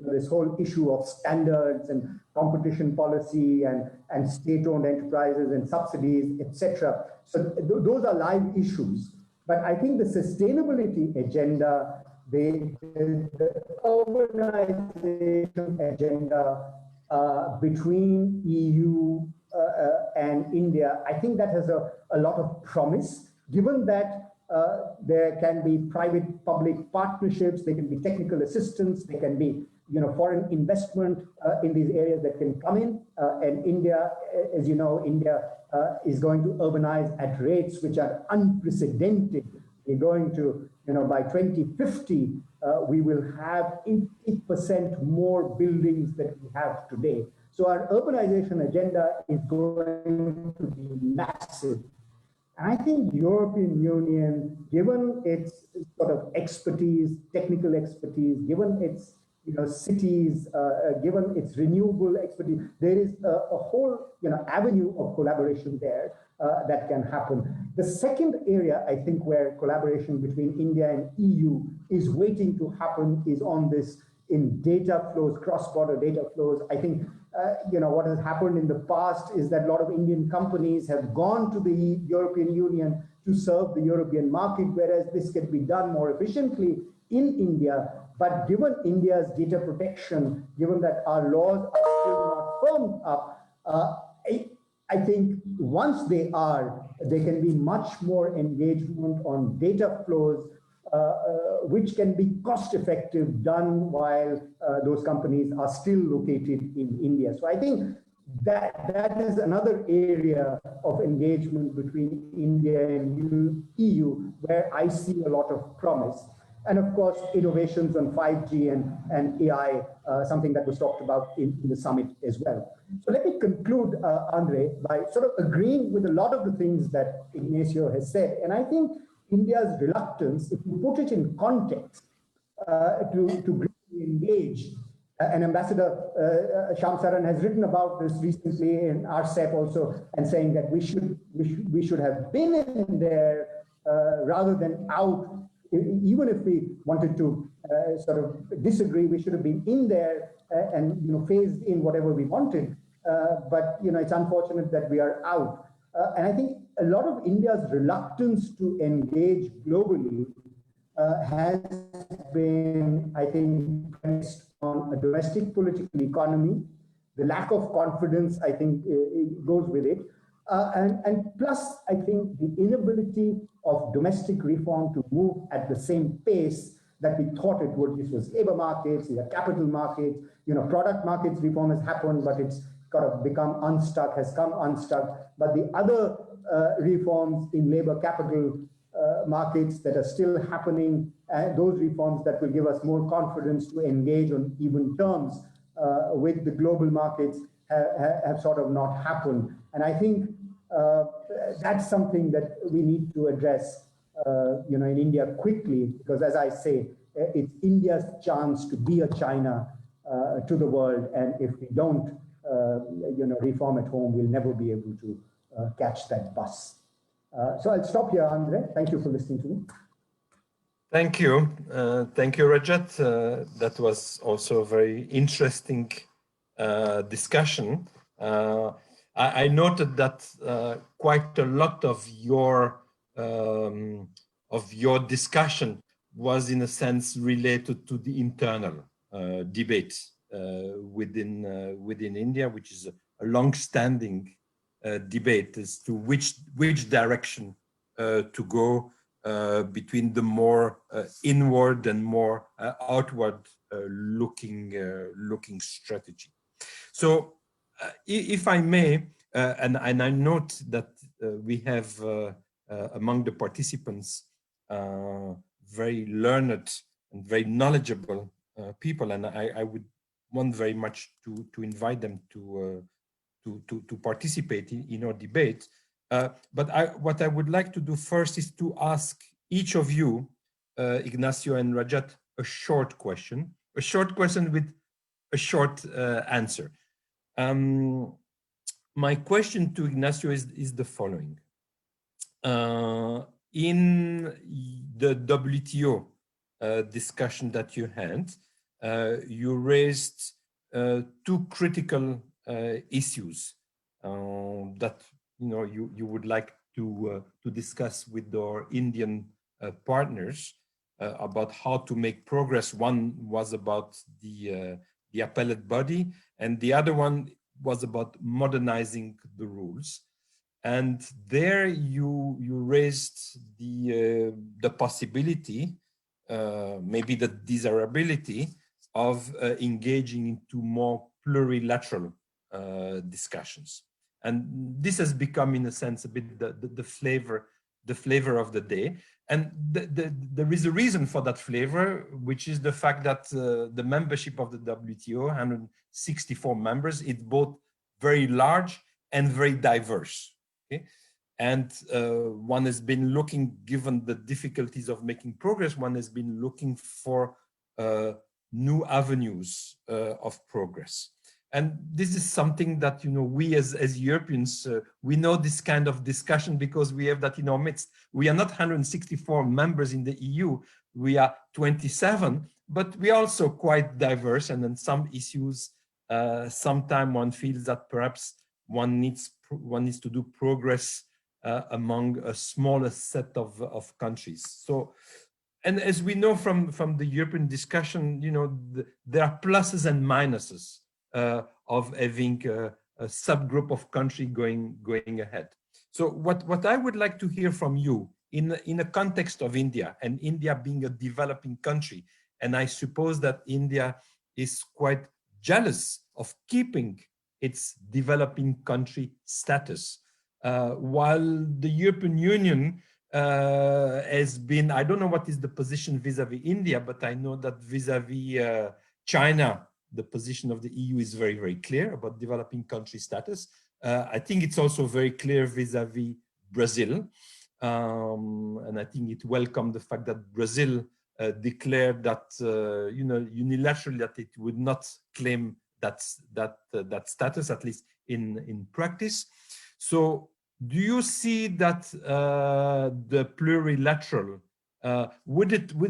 this whole issue of standards and competition policy and state-owned enterprises and subsidies, etc. So those are live issues. But I think the sustainability agenda, the urbanization agenda between EU and India, I think that has a lot of promise, given that there can be private-public partnerships, there can be technical assistance, there can be foreign investment in these areas that can come in. And India, as you know, India is going to urbanize at rates which are unprecedented. We're going to, by 2050, we will have 80% more buildings than we have today. So our urbanization agenda is going to be massive. And I think European Union, given its sort of expertise, technical expertise, given its cities, given its renewable expertise, there is a whole avenue of collaboration there that can happen. The second area, I think, where collaboration between India and EU is waiting to happen is on this in data flows, cross-border data flows. I think what has happened in the past is that a lot of Indian companies have gone to the European Union to serve the European market, whereas this can be done more efficiently in India. But given India's data protection, given that our laws are still not firmed up, I think once they are, there can be much more engagement on data flows, which can be cost-effective, done while those companies are still located in India. So I think that is another area of engagement between India and EU where I see a lot of promise. And of course, innovations on 5G and AI, something that was talked about in the summit as well. So let me conclude, Andre, by sort of agreeing with a lot of the things that Ignacio has said. And I think India's reluctance, if you put it in context, to engage, and Ambassador Shamsaran has written about this recently in RCEP also, and saying that we should have been in there rather than out. Even if we wanted to sort of disagree, we should have been in there and phased in whatever we wanted. But it's unfortunate that we are out. And I think a lot of India's reluctance to engage globally has been, I think, premised on a domestic political economy. The lack of confidence, I think, goes with it. And plus, I think the inability of domestic reform to move at the same pace that we thought it would. This was labor markets, capital markets, product markets reform has happened, but it's kind of become unstuck, has come unstuck. But the other reforms in labor capital markets that are still happening, those reforms that will give us more confidence to engage on even terms with the global markets have sort of not happened. And I think that's something that we need to address in India quickly, because as I say, it's India's chance to be a China to the world. And if we don't, reform at home, we'll never be able to catch that bus. So I'll stop here, Andre. Thank you for listening to me. Thank you. Thank you, Rajat. That was also a very interesting discussion. I noted that quite a lot of your discussion was, in a sense, related to the internal debate within India, which is a long-standing debate as to which direction to go between the more inward and more outward looking strategy. So if I may, and I note that we have among the participants very learned and very knowledgeable people, and I would want very much to invite them to participate in our debate. But what I would like to do first is to ask each of you, Ignacio and Rajat, a short question with a short answer. My question to Ignacio is the following. In the WTO discussion that you had, you raised two critical issues that you would like to discuss with our Indian partners about how to make progress. One was about the appellate body, and the other one was about modernizing the rules. And there you raised the possibility, maybe the desirability of engaging into more plurilateral discussions. And this has become, in a sense, a bit the flavor of the day. And there is a reason for that flavor, which is the fact that the membership of the WTO, 164 members, it's both very large and very diverse. Okay? And one has been looking, given the difficulties of making progress, one has been looking for new avenues of progress. And this is something that, we as Europeans, we know this kind of discussion because we have that in our midst. We are not 164 members in the EU, we are 27, but we are also quite diverse. And on some issues, sometimes one feels that perhaps one needs to do progress among a smaller set of countries. So, and as we know from the European discussion, there are pluses and minuses of having a subgroup of country going ahead. So what I would like to hear from you in a context of India, and India being a developing country, and I suppose that India is quite jealous of keeping its developing country status, while the European Union has been, I don't know what is the position vis-a-vis India, but I know that vis-a-vis China, the position of the EU is very, very clear about developing country status. I think it's also very clear vis-a-vis Brazil. And I think it welcomed the fact that Brazil declared that, unilaterally, that it would not claim that status, at least in practice. So do you see that the plurilateral,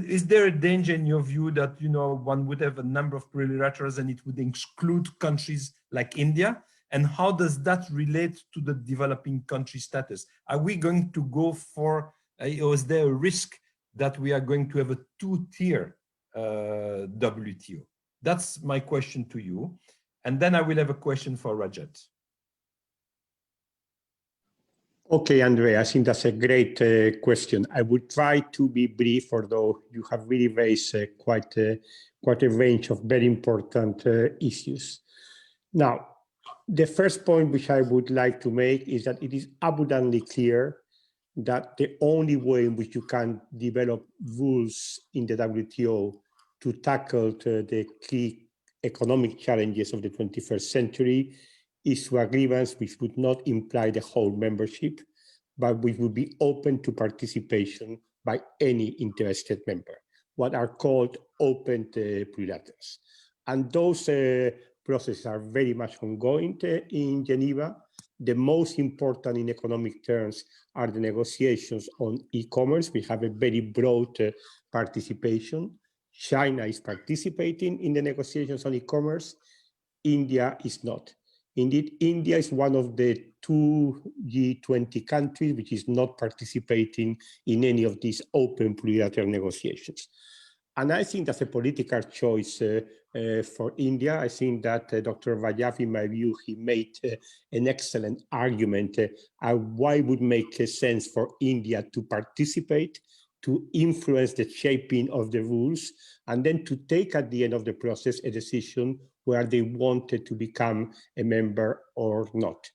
is there a danger in your view that one would have a number of plurilaterals and it would exclude countries like India? And how does that relate to the developing country status? Are we going to go for, or is there a risk that we are going to have a two-tier WTO? That's my question to you. And then I will have a question for Rajat. Okay, Andre, I think that's a great question. I would try to be brief, although you have really raised quite a range of very important issues. Now, the first point which I would like to make is that it is abundantly clear that the only way in which you can develop rules in the WTO to tackle the key economic challenges of the 21st century is through agreements which would not imply the whole membership, but which would be open to participation by any interested member, what are called open plurilaterals. And those processes are very much ongoing in Geneva. The most important in economic terms are the negotiations on e-commerce. We have a very broad participation. China is participating in the negotiations on e-commerce. India is not. Indeed, India is one of the 2 G20 countries which is not participating in any of these open plurilateral negotiations. And I think that's a political choice for India. I think that Dr. Vajav, in my view, he made an excellent argument why it would make sense for India to participate, to influence the shaping of the rules, and then to take at the end of the process a decision where they wanted to become a member or not.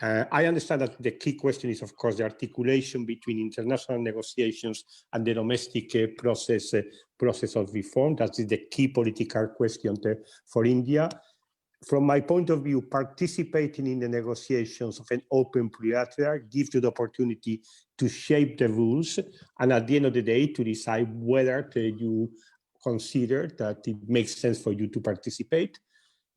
I understand that the key question is, of course, the articulation between international negotiations and the domestic process of reform. That is the key political question for India. From my point of view, participating in the negotiations of an open plurilateral gives you the opportunity to shape the rules, and at the end of the day, to decide whether you consider that it makes sense for you to participate,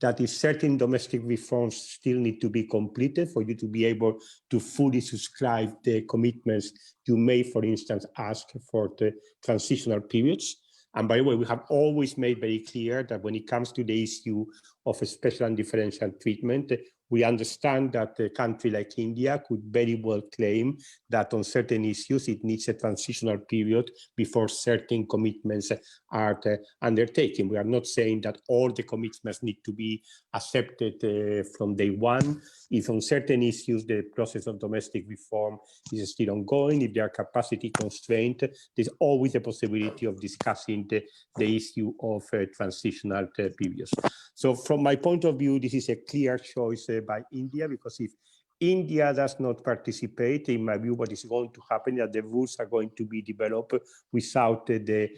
that if certain domestic reforms still need to be completed for you to be able to fully subscribe the commitments you may, for instance, ask for the transitional periods. And by the way, we have always made very clear that when it comes to the issue of a special and differential treatment, we understand that a country like India could very well claim that on certain issues it needs a transitional period before certain commitments are undertaken. We are not saying that all the commitments need to be accepted from day one. If on certain issues the process of domestic reform is still ongoing, if there are capacity constraints, there's always a possibility of discussing the issue of transitional periods. So from my point of view, this is a clear choice by India, because if India does not participate, in my view, what is going to happen is that the rules are going to be developed without the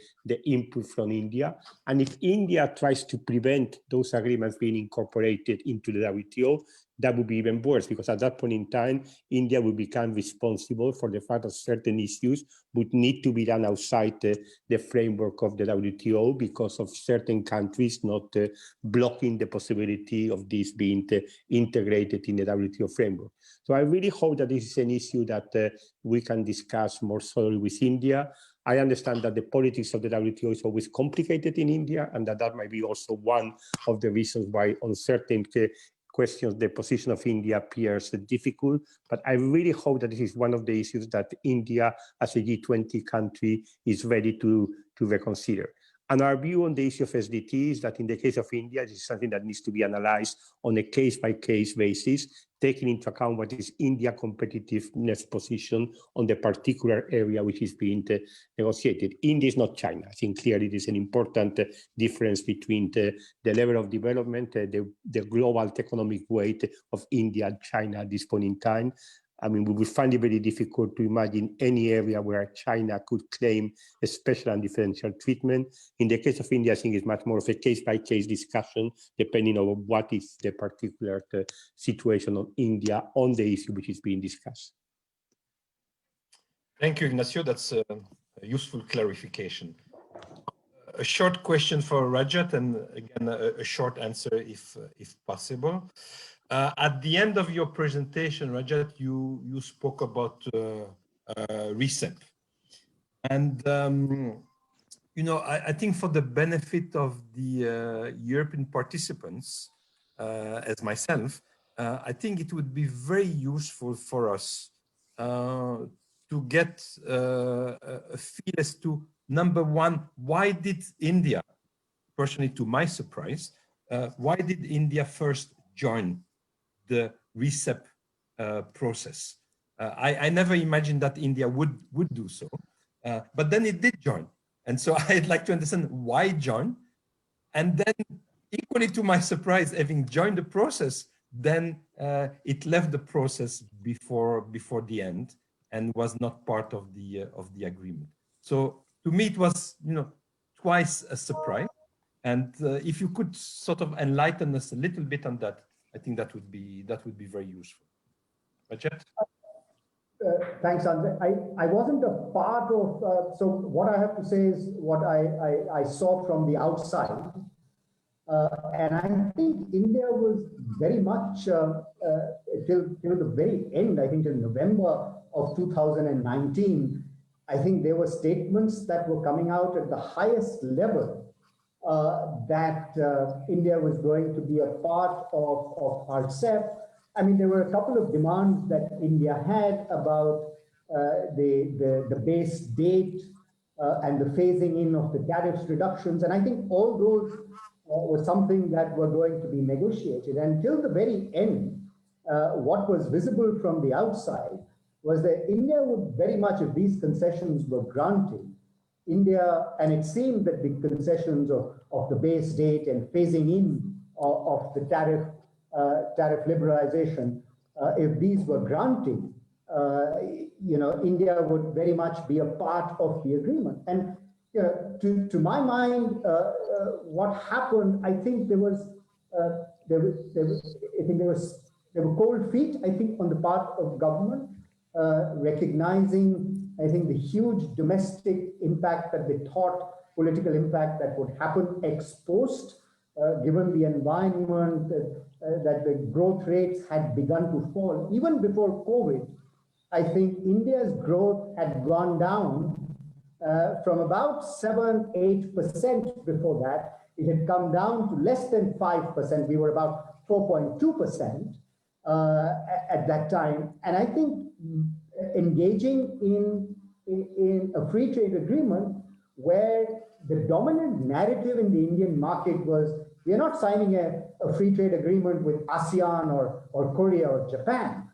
input from India. And if India tries to prevent those agreements being incorporated into the WTO, that would be even worse, because at that point in time, India will become responsible for the fact that certain issues would need to be done outside the framework of the WTO because of certain countries not blocking the possibility of this being integrated in the WTO framework. So I really hope that this is an issue that we can discuss more thoroughly with India. I understand that the politics of the WTO is always complicated in India, and that might be also one of the reasons why on certain questions the position of India appears difficult. But I really hope that this is one of the issues that India as a G20 country is ready to reconsider. And our view on the issue of SDT is that in the case of India, this is something that needs to be analyzed on a case-by-case basis, taking into account what is India's competitiveness position on the particular area which is being negotiated. India is not China. I think clearly it is an important difference between the level of development, the global economic weight of India and China at this point in time. I mean, we would find it very difficult to imagine any area where China could claim a special and differential treatment. In the case of India, I think it's much more of a case-by-case discussion, depending on what is the particular situation of India on the issue which is being discussed. Thank you, Ignacio. That's a useful clarification. A short question for Rajat, and again, a short answer if possible. At the end of your presentation, Rajat, you spoke about RCEP. And, you know, I think for the benefit of the European participants, as myself, I think it would be very useful for us to get a feel as to, number one, why did India, personally to my surprise, why did India first join the RCEP process? I never imagined that India would do so, but then it did join. And so I'd like to understand why join. And then equally to my surprise, having joined the process, then it left the process before the end and was not part of the agreement. So to me, it was, you know, twice a surprise. And if you could sort of enlighten us a little bit on that, I think that would be very useful. Rajat? Thanks, Andre. I wasn't a part of, so what I have to say is what I saw from the outside. And I think India was very much till the very end, I think in November of 2019, I think there were statements that were coming out at the highest level that India was going to be a part of RCEP. I mean, there were a couple of demands that India had about the base date and the phasing in of the tariffs reductions. And I think all those was something that were going to be negotiated. Until the very end, what was visible from the outside was that India would very much, if these concessions were granted, India, and it seemed that the concessions of the base date and phasing in of the tariff liberalization, if these were granted, India would very much be a part of the agreement. And to my mind, what happened, I think there were cold feet, I think, on the part of government, recognizing, I think, the huge domestic impact that they thought, political impact that would happen ex post, given the environment that the growth rates had begun to fall. Even before COVID, I think India's growth had gone down from about 7-8% before that. It had come down to less than 5%. We were about 4.2% at that time. And I think engaging in a free trade agreement where the dominant narrative in the Indian market was, we are not signing a free trade agreement with ASEAN or Korea or Japan.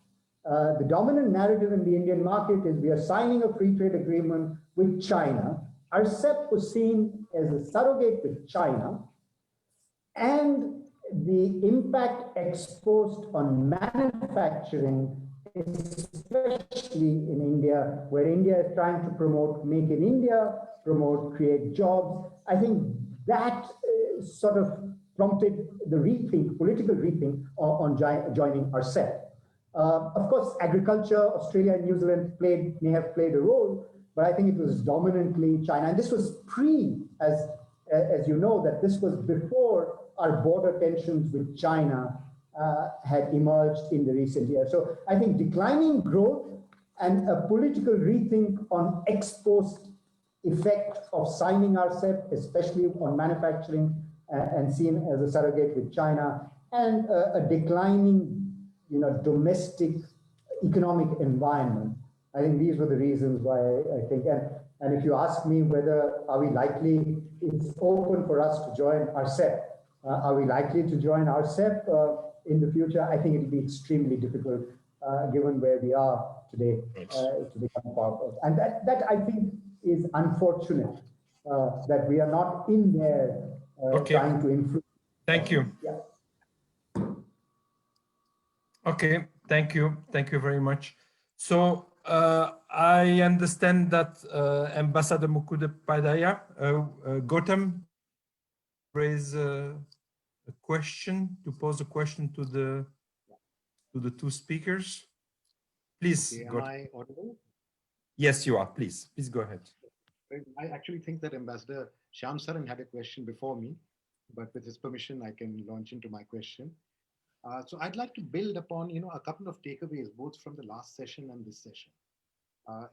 The dominant narrative in the Indian market is we are signing a free trade agreement with China. RCEP was seen as a surrogate with China, and the impact exposed on manufacturing, especially in India, where India is trying to promote Make in India, create jobs. I think that sort of prompted the political rethink on joining RCEP. Of course, agriculture, Australia and New Zealand may have played a role, but I think it was dominantly China. And this was as you know, that this was before our border tensions with China had emerged in the recent years. So I think declining growth and a political rethink on ex-post effect of signing RCEP, especially on manufacturing and seen as a surrogate with China, and a declining domestic economic environment. I think these were the reasons why I think, and if you ask me whether are we likely, it's open for us to join RCEP. Are we likely to join RCEP in the future? I think it will be extremely difficult given where we are today to become part of. And that I think is unfortunate that we are not in there trying to influence. Thank you. Yeah. Okay, thank you. Thank you very much. So I understand that Ambassador Mukhopadhyay, Gautam, raise a question, to pose a question to the two speakers. Please. Am I audible? Yes, you are. Please go ahead. I actually think that Ambassador Shyam Saran had a question before me, but with his permission, I can launch into my question. So I'd like to build upon, a couple of takeaways, both from the last session and this session.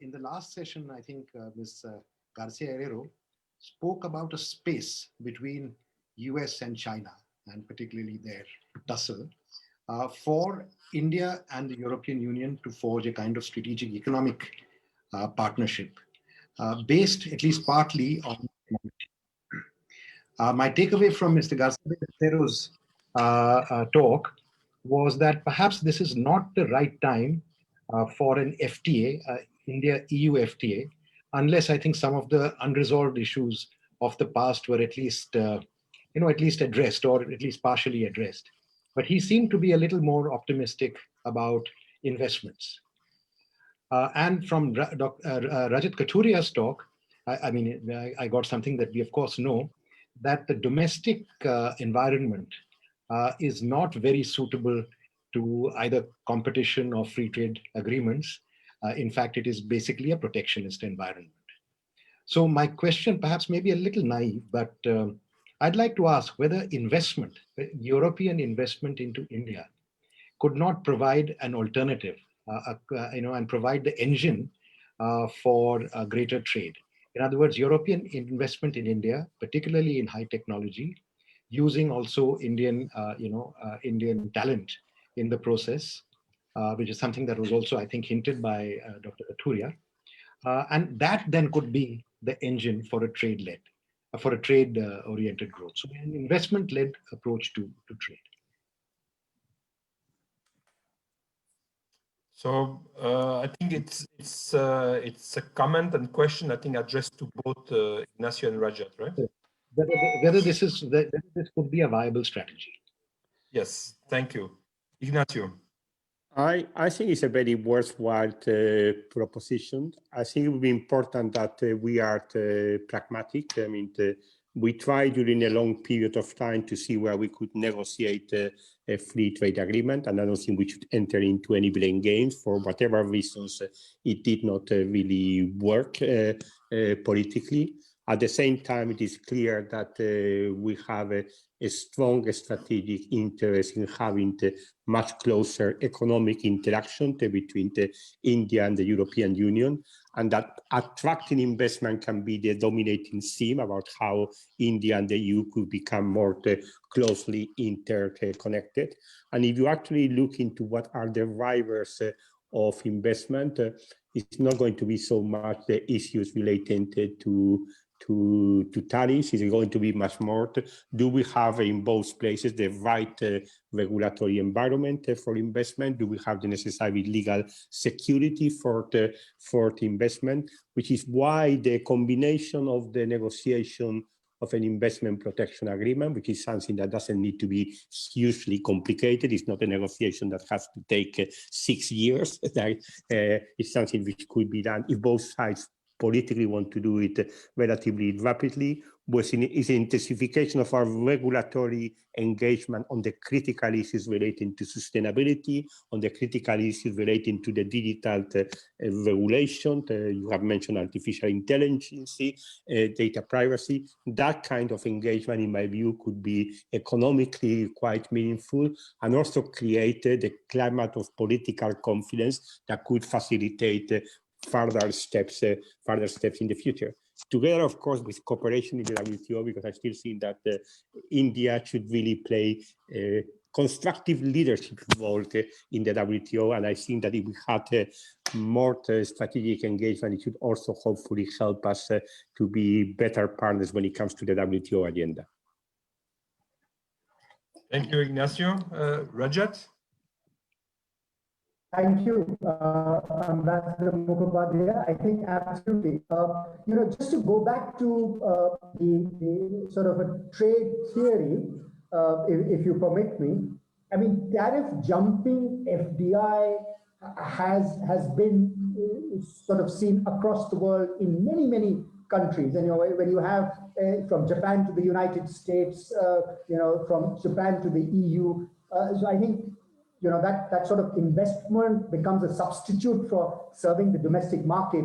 In the last session, I think Ms. Garcia Herrero spoke about a space between US and China, and particularly their tussle, for India and the European Union to forge a kind of strategic economic partnership, based at least partly on my takeaway from Mr. Garcia Herrero's talk was that perhaps this is not the right time for an FTA, India-EU FTA, unless I think some of the unresolved issues of the past were at least, at least addressed, or at least partially addressed. But he seemed to be a little more optimistic about investments. And from Rajat Katuria's talk, I got something that we of course know, that the domestic environment is not very suitable to either competition or free trade agreements. In fact, it is basically a protectionist environment. So my question, perhaps maybe a little naive, but I'd like to ask whether investment, European investment into India, could not provide an alternative, and provide the engine for greater trade. In other words, European investment in India, particularly in high technology, using also Indian, Indian talent in the process, which is something that was also, I think, hinted by Dr. Kathuria. And that then could be the engine for a trade-led, for a trade-oriented growth. So an investment-led approach to trade. So I think it's a comment and question, I think, addressed to both Ignacio and Rajat, right? Whether this could be a viable strategy. Yes, thank you. Ignacio. I think it's a very worthwhile proposition. I think it would be important that we are pragmatic. I mean, we tried during a long period of time to see where we could negotiate a free trade agreement, and I don't think we should enter into any blame games. For whatever reasons, it did not really work politically. At the same time, it is clear that we have a strong strategic interest in having much closer economic interaction between India and the European Union, and that attracting investment can be the dominating theme about how India and the EU could become more closely interconnected. And if you actually look into what are the drivers of investment, it's not going to be so much the issues related to tariffs. Is going to be much more, do we have in both places the right regulatory environment for investment? Do we have the necessary legal security for the investment? Which is why the combination of the negotiation of an investment protection agreement, which is something that doesn't need to be hugely complicated. It's not a negotiation that has to take 6 years. It's something which could be done if both sides politically want to do it relatively rapidly, is an intensification of our regulatory engagement on the critical issues relating to sustainability, on the critical issues relating to the digital regulation. You have mentioned artificial intelligence, data privacy. That kind of engagement, in my view, could be economically quite meaningful and also create the climate of political confidence that could facilitate further steps in the future. Together, of course, with cooperation in the WTO, because I still think that India should really play a constructive leadership role in the WTO. And I think that if we had more strategic engagement, it should also hopefully help us to be better partners when it comes to the WTO agenda. Thank you, Ignacio. Rajat? Thank you, Ambassador Mukhopadhyay. I think absolutely. Just to go back to the sort of a trade theory, if you permit me, I mean, tariff jumping FDI has been sort of seen across the world in many, many countries. And when you have from Japan to the United States, from Japan to the EU, so I think that sort of investment becomes a substitute for serving the domestic market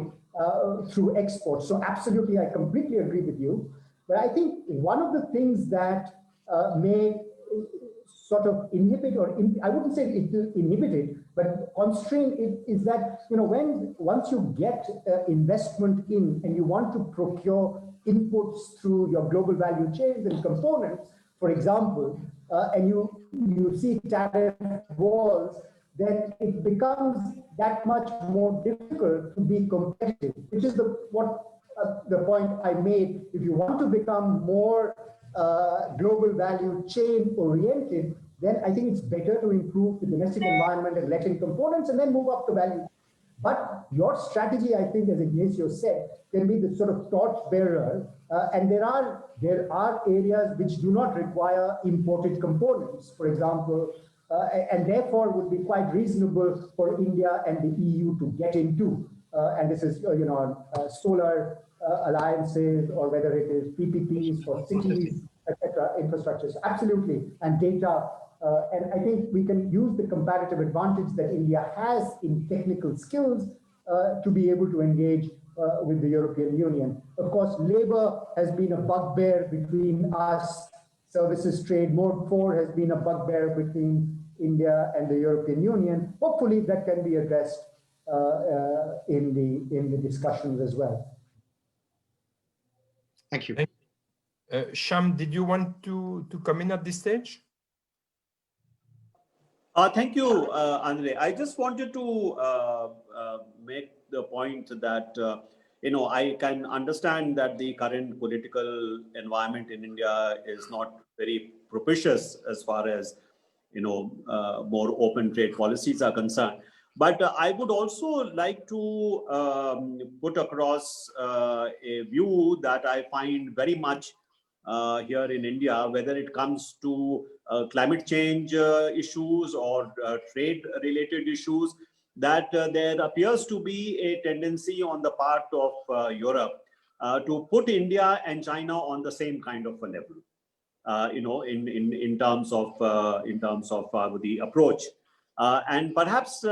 through exports. So absolutely, I completely agree with you. But I think one of the things that may sort of inhibit, or I wouldn't say it will inhibit it, but constrain it, is that once you get investment in and you want to procure inputs through your global value chains and components, for example, and you see tariff walls, then it becomes that much more difficult to be competitive, which is the point I made. If you want to become more global value chain oriented, then I think it's better to improve the domestic environment and let in components and then move up the value. But your strategy, I think, as Ignacio said, can be the sort of torch bearer, and there are areas which do not require imported components, for example, and therefore would be quite reasonable for India and the EU to get into. And this is, solar alliances, or whether it is PPPs for cities, etc., infrastructures, absolutely, and data. And I think we can use the comparative advantage that India has in technical skills to be able to engage with the European Union. Of course, labor has been a bugbear between us, services trade, Mode 4 has been a bugbear between India and the European Union. Hopefully that can be addressed in the discussions as well. Thank you. Sham, did you want to come in at this stage? Thank you, Andre. I just wanted to make the point that, I can understand that the current political environment in India is not very propitious as far as, more open trade policies are concerned. But I would also like to put across a view that I find very much here in India, whether it comes to climate change issues or trade-related issues, that there appears to be a tendency on the part of Europe to put India and China on the same kind of a level, in terms of the approach, and perhaps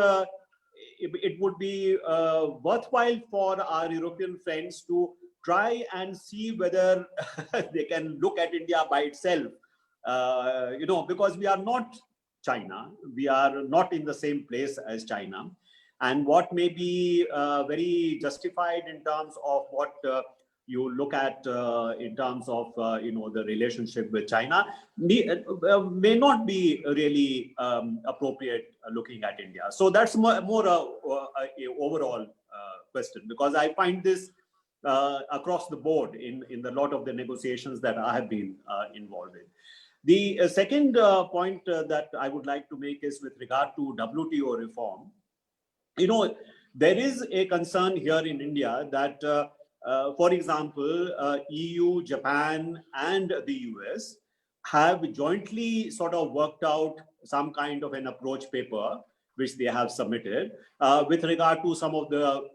it would be worthwhile for our European friends to try and see whether they can look at India by itself, because we are not China. We are not in the same place as China. And what may be very justified in terms of what you look at in terms of, the relationship with China may not be really appropriate looking at India. So that's more a overall question, because I find this across the board in the lot of the negotiations that I have been involved in. The second point that I would like to make is with regard to WTO reform. There is a concern here in India that, for example, EU, Japan, and the US have jointly sort of worked out some kind of an approach paper which they have submitted with regard to some of the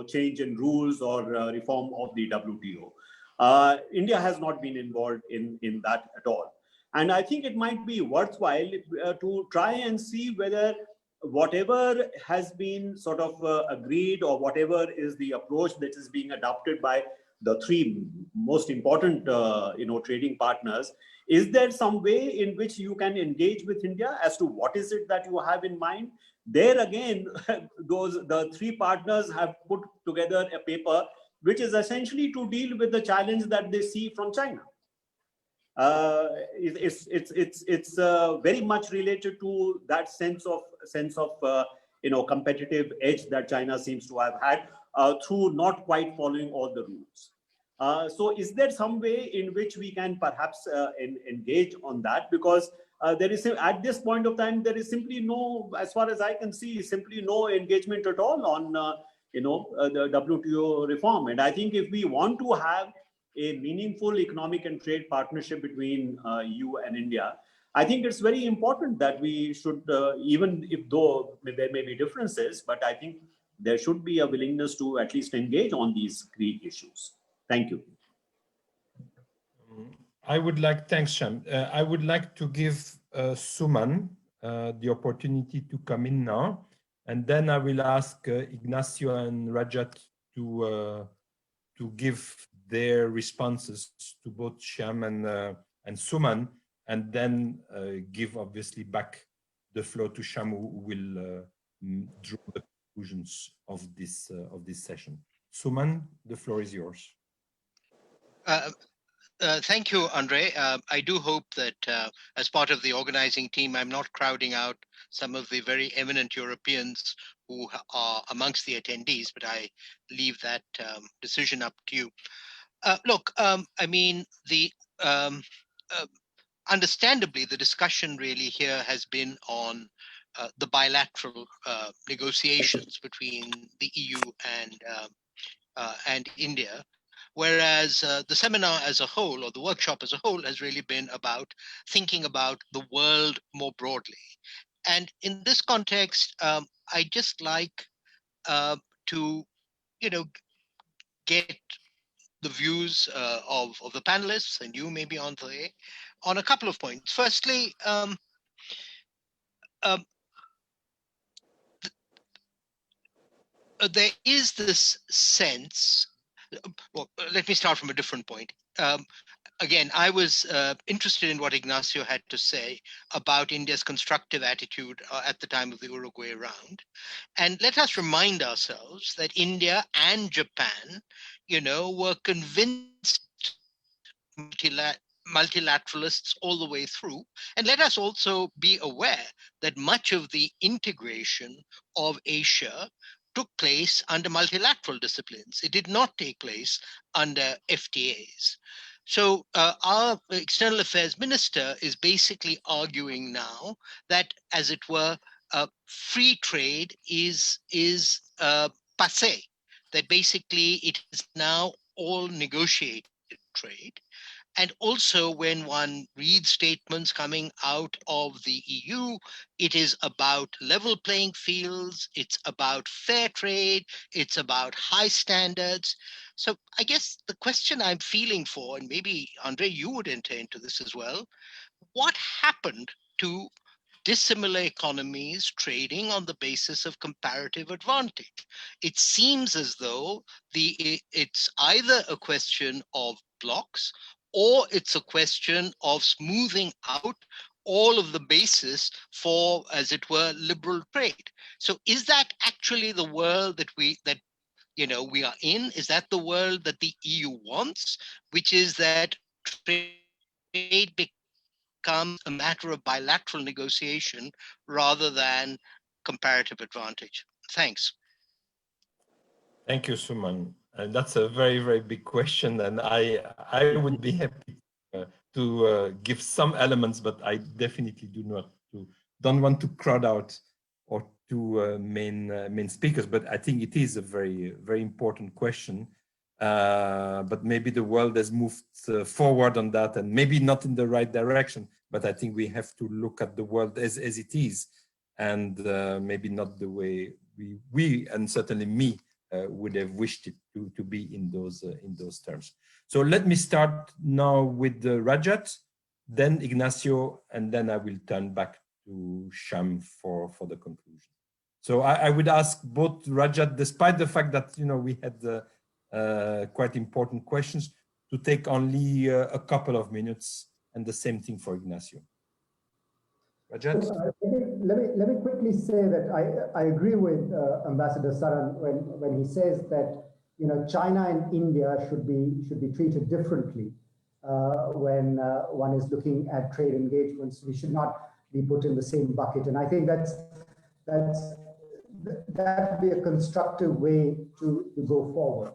change in rules or reform of the WTO. India has not been involved in that at all. And I think it might be worthwhile to try and see whether whatever has been sort of agreed, or whatever is the approach that is being adopted by the three most important trading partners, is there some way in which you can engage with India as to what is it that you have in mind? There again, the three partners have put together a paper which is essentially to deal with the challenge that they see from China. It's very much related to that sense of competitive edge that China seems to have had through not quite following all the rules. So is there some way in which we can perhaps engage on that? Because there is, at this point of time, there is simply no, as far as I can see, simply no engagement at all on the WTO reform. And I think if we want to have a meaningful economic and trade partnership between EU and India, I think it's very important that we should, even if though there may be differences, but I think there should be a willingness to at least engage on these key issues. Thank you. Thanks, Sham. I would like to give Suman the opportunity to come in now, and then I will ask Ignacio and Rajat to give their responses to both Sham and Suman, and then give obviously back the floor to Sham, who will draw the conclusions of this session. Suman, the floor is yours. Thank you, Andre. I do hope that as part of the organizing team, I'm not crowding out some of the very eminent Europeans who are amongst the attendees, but I leave that decision up to you. Look, I mean, understandably, the discussion really here has been on the bilateral negotiations between the EU and India. Whereas the seminar as a whole, or the workshop as a whole, has really been about thinking about the world more broadly. And in this context, I just like to, get the views of the panelists, and you maybe, Andre, on a couple of points. Firstly, there is this sense, well, let me start from a different point. Again, I was interested in what Ignacio had to say about India's constructive attitude at the time of the Uruguay round. And let us remind ourselves that India and Japan, were convinced multilateralists all the way through. And let us also be aware that much of the integration of Asia took place under multilateral disciplines. It did not take place under FTAs. So our external affairs minister is basically arguing now that, as it were, free trade is passé, that basically it is now all negotiated trade. And also, when one reads statements coming out of the EU, it is about level playing fields, it's about fair trade, it's about high standards. So I guess the question I'm feeling for, and maybe Andre, you would enter into this as well, what happened to dissimilar economies trading on the basis of comparative advantage? It seems as though it's either a question of blocks or it's a question of smoothing out all of the basis for, as it were, liberal trade. So is that actually the world that we are in? Is that the world that the EU wants, which is that trade becomes a matter of bilateral negotiation rather than comparative advantage? Thanks. Thank you, Suman. And that's a very, very big question. And I would be happy to give some elements, but I definitely don't want to crowd out or two main speakers. But I think it is a very, very important question. But maybe the world has moved forward on that, and maybe not in the right direction. But I think we have to look at the world as it is, and maybe not the way we and certainly me would have wished it to be in those terms. So let me start now with Rajat, then Ignacio, and then I will turn back to Sham for the conclusion. So I would ask both Rajat, despite the fact that we had quite important questions, to take only a couple of minutes, and the same thing for Ignacio. Rajat? Let me quickly say that I agree with Ambassador Saran when he says that China and India should be treated differently when one is looking at trade engagements. We should not be put in the same bucket, and I think that would be a constructive way to go forward.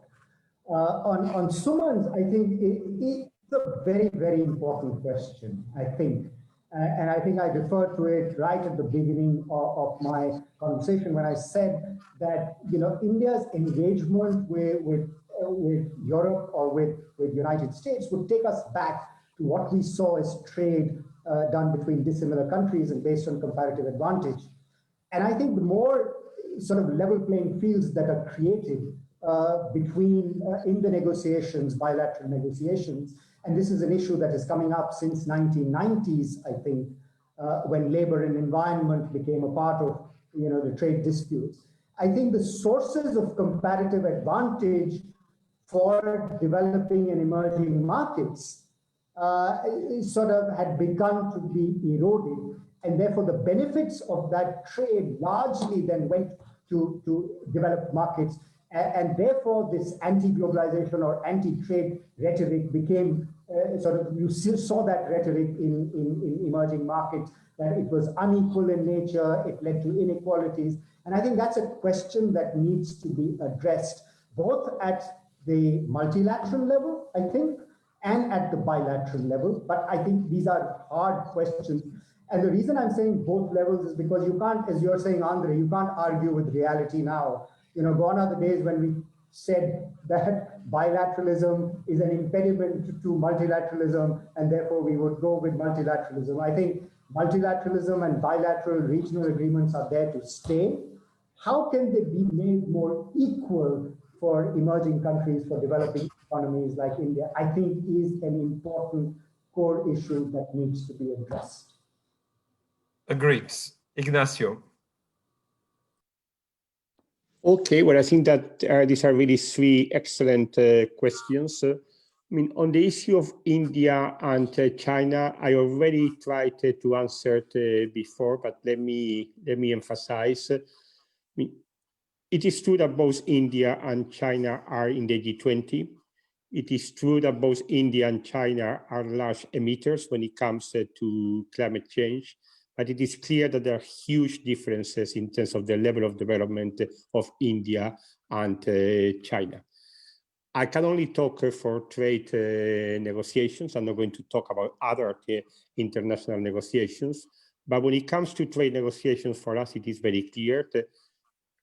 On Suman's, I think it's a very, very important question, I think. And I think I referred to it right at the beginning of my conversation when I said that India's engagement with Europe or with United States would take us back to what we saw as trade done between dissimilar countries and based on comparative advantage. And I think the more sort of level playing fields that are created between in the negotiations, bilateral negotiations, and this is an issue that is coming up since 1990s, I think, when labor and environment became a part of the trade disputes. I think the sources of comparative advantage for developing and emerging markets sort of had begun to be eroded, and therefore the benefits of that trade largely then went to developed markets. And therefore, this anti-globalization or anti-trade rhetoric became you saw that rhetoric in emerging markets, that it was unequal in nature, it led to inequalities. And I think that's a question that needs to be addressed, both at the multilateral level, I think, and at the bilateral level. But I think these are hard questions. And the reason I'm saying both levels is because you can't, as you're saying, Andre, you can't argue with reality now. Gone are the days when we said that bilateralism is an impediment to multilateralism, and therefore we would go with multilateralism. I think multilateralism and bilateral regional agreements are there to stay. How can they be made more equal for emerging countries, for developing economies like India? I think is an important core issue that needs to be addressed. Agreed. Ignacio. Okay, well, I think that these are really three excellent questions. I mean, on the issue of India and China, I already tried to answer it before, but let me emphasize. I mean, it is true that both India and China are in the G20. It is true that both India and China are large emitters when it comes to climate change. But it is clear that there are huge differences in terms of the level of development of India and China. I can only talk for trade negotiations. I'm not going to talk about other international negotiations. But when it comes to trade negotiations, for us, it is very clear that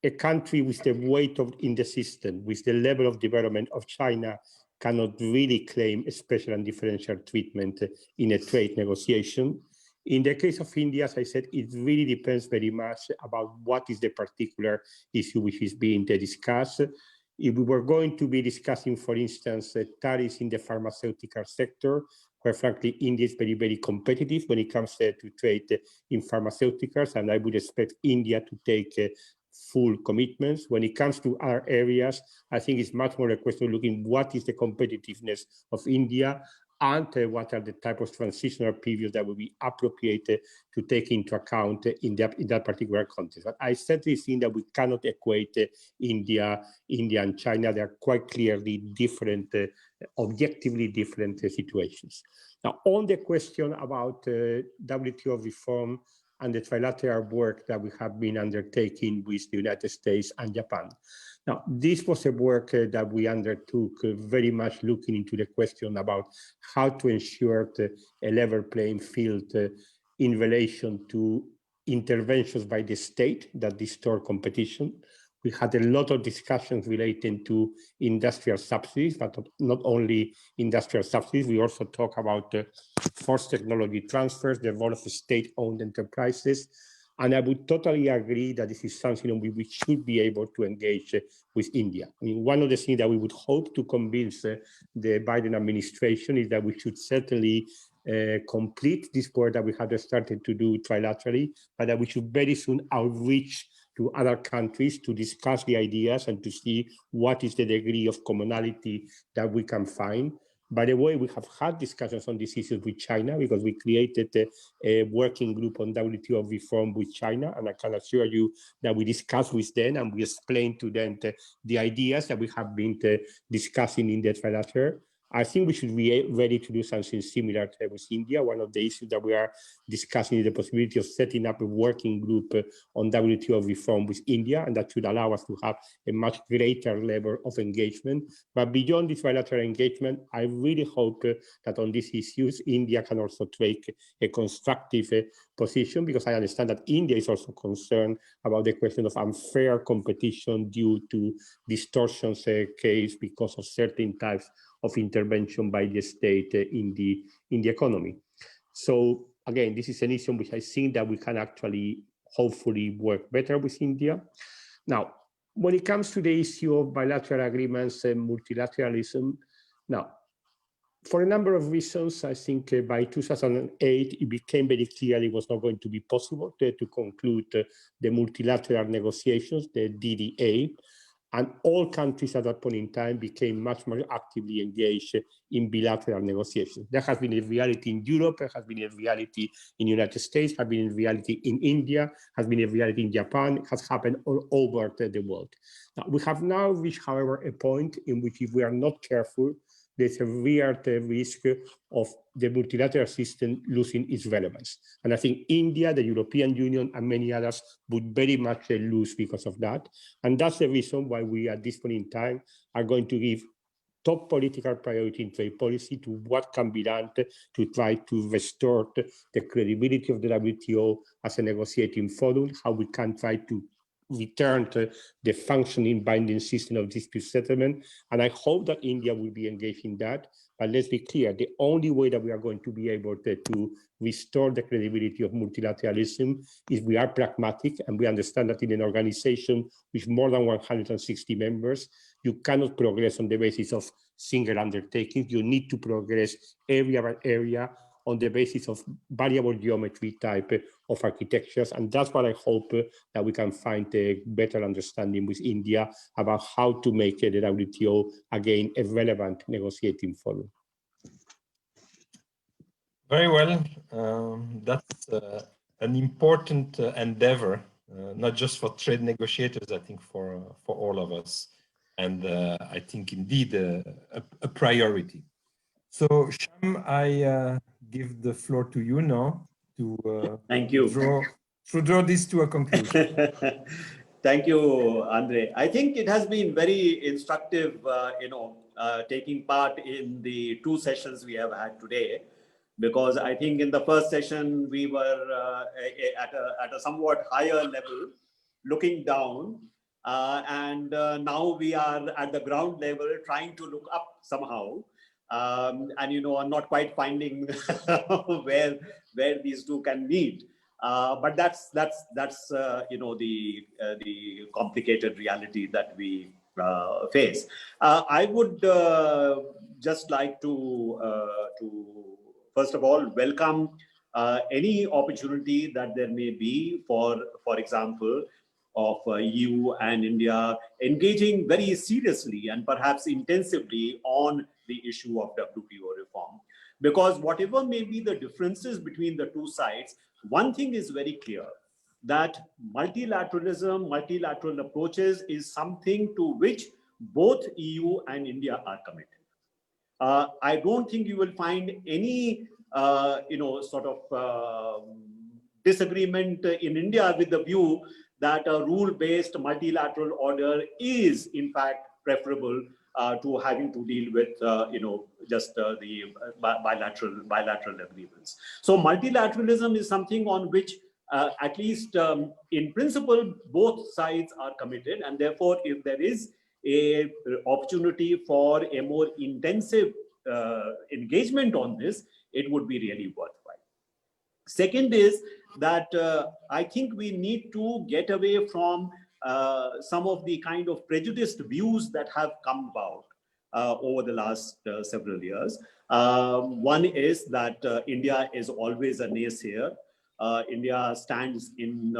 a country with the weight in the system, with the level of development of China, cannot really claim a special and differential treatment in a trade negotiation. In the case of India, as I said, it really depends very much about what is the particular issue which is being discussed. If we were going to be discussing, for instance, tariffs in the pharmaceutical sector, where frankly India is very, very competitive when it comes to trade in pharmaceuticals, and I would expect India to take full commitments. When it comes to other areas, I think it's much more a question of looking what is the competitiveness of India and what are the type of transitional periods that will be appropriate to take into account in that particular context. But I certainly think that we cannot equate India and China. They are quite clearly different, objectively different situations. Now, on the question about WTO reform and the trilateral work that we have been undertaking with the United States and Japan. Now, this was a work that we undertook very much looking into the question about how to ensure a level playing field in relation to interventions by the state that distort competition. We had a lot of discussions relating to industrial subsidies, but not only industrial subsidies. We also talk about forced technology transfers, the role of state-owned enterprises. And I would totally agree that this is something on which we should be able to engage with India. I mean, one of the things that we would hope to convince the Biden administration is that we should certainly complete this work that we have started to do trilaterally, but that we should very soon outreach to other countries to discuss the ideas and to see what is the degree of commonality that we can find. By the way, we have had discussions on these issues with China because we created a working group on WTO reform with China, and I can assure you that we discussed with them and we explained to them the ideas that we have been discussing in the trilateral. I think we should be ready to do something similar with India. One of the issues that we are discussing is the possibility of setting up a working group on WTO reform with India, and that should allow us to have a much greater level of engagement. But beyond this bilateral engagement, I really hope that on these issues, India can also take a constructive position, because I understand that India is also concerned about the question of unfair competition due to distortions case because of certain types of intervention by the state in the economy. So again, this is an issue which I think that we can actually hopefully work better with India. Now, when it comes to the issue of bilateral agreements and multilateralism, now, for a number of reasons, I think by 2008, it became very clear it was not going to be possible to conclude the multilateral negotiations, the DDA. And all countries at that point in time became much more actively engaged in bilateral negotiations. There has been a reality in Europe, there has been a reality in the United States, has been a reality in India, has been a reality in Japan, has happened all over the world. Now, we have now reached, however, a point in which if we are not careful, there's a real risk of the multilateral system losing its relevance. And I think India, the European Union, and many others would very much lose because of that. And that's the reason why we, at this point in time, are going to give top political priority in trade policy to what can be done to try to restore the credibility of the WTO as a negotiating forum, how we can try to return to the functioning binding system of dispute settlement. And I hope that India will be engaged in that. But let's be clear, the only way that we are going to be able to restore the credibility of multilateralism is we are pragmatic, and we understand that in an organization with more than 160 members, you cannot progress on the basis of single undertakings. You need to progress area by area on the basis of variable geometry type of architectures. And that's what I hope that we can find a better understanding with India about how to make the WTO, again, a relevant negotiating forum. Very well. That's an important endeavor, not just for trade negotiators, I think for all of us. And I think indeed a priority. So Sham, I give the floor to you now to Thank you. draw this to a conclusion. Thank you, Andre. I think it has been very instructive, taking part in the 2 sessions we have had today, because I think in the first session we were at a somewhat higher level, looking down, and now we are at the ground level, trying to look up somehow. And I'm not quite finding where these two can meet, but that's the complicated reality that we face. I would just like to first of all welcome any opportunity that there may be for example, of EU and India engaging very seriously and perhaps intensively on the issue of WTO reform. Because whatever may be the differences between the two sides, one thing is very clear, that multilateralism, multilateral approaches is something to which both EU and India are committed. I don't think you will find any disagreement in India with the view that a rule-based multilateral order is in fact preferable to having to deal with just the bilateral agreements. So multilateralism is something on which at least in principle both sides are committed, and therefore if there is a opportunity for a more intensive engagement on this, it would be really worthwhile. Second is that I think we need to get away from some of the kind of prejudiced views that have come about over the last several years. One is that India is always a naysayer. India stands in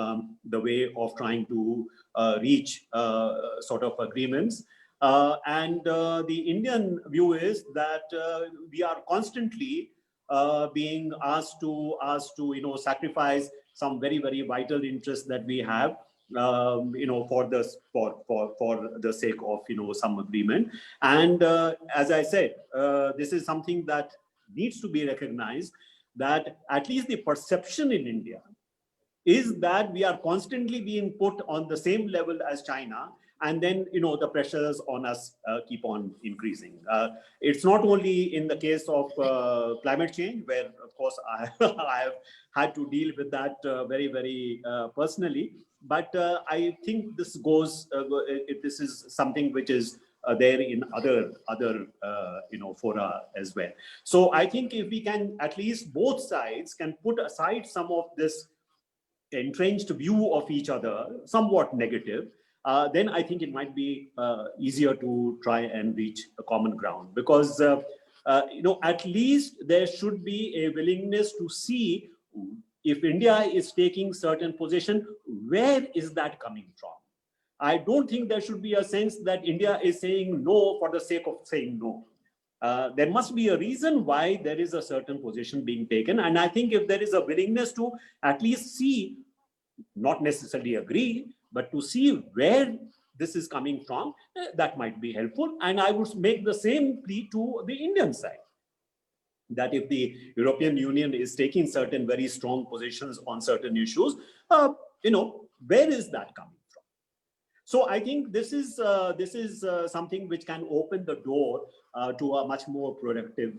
the way of trying to reach sort of agreements. And the Indian view is that we are constantly being asked to sacrifice some very, very vital interests that we have, for the sake of some agreement. And as I said, this is something that needs to be recognized, that at least the perception in India is that we are constantly being put on the same level as China, and then the pressures on us keep on increasing. It's not only in the case of climate change, where of course I have had to deal with that very, very personally, but I think this goes. This is something which is there in other fora as well. So I think if we can, at least both sides can put aside some of this entrenched view of each other, somewhat negative, then I think it might be easier to try and reach a common ground, because at least there should be a willingness to see, if India is taking certain position, where is that coming from? I don't think there should be a sense that India is saying no for the sake of saying no. There must be a reason why there is a certain position being taken. And I think if there is a willingness to at least see, not necessarily agree, but to see where this is coming from, that might be helpful. And I would make the same plea to the Indian side, that if the European Union is taking certain very strong positions on certain issues, where is that coming from? So I think this is something which can open the door to a much more productive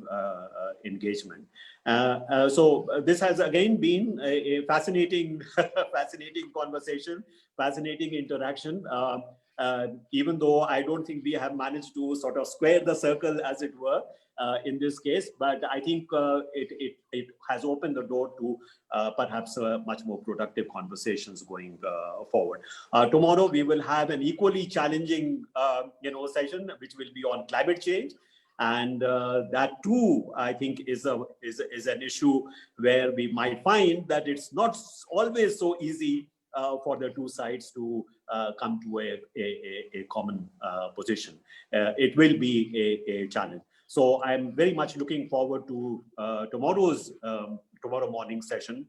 engagement. So this has again been a fascinating, fascinating conversation, fascinating interaction. Even though I don't think we have managed to sort of square the circle, as it were, in this case, but I think it has opened the door to perhaps much more productive conversations going forward. Tomorrow we will have an equally challenging session, which will be on climate change. And that too, I think, is an issue where we might find that it's not always so easy for the two sides to come to a common position. It will be a challenge. So I'm very much looking forward to tomorrow morning session,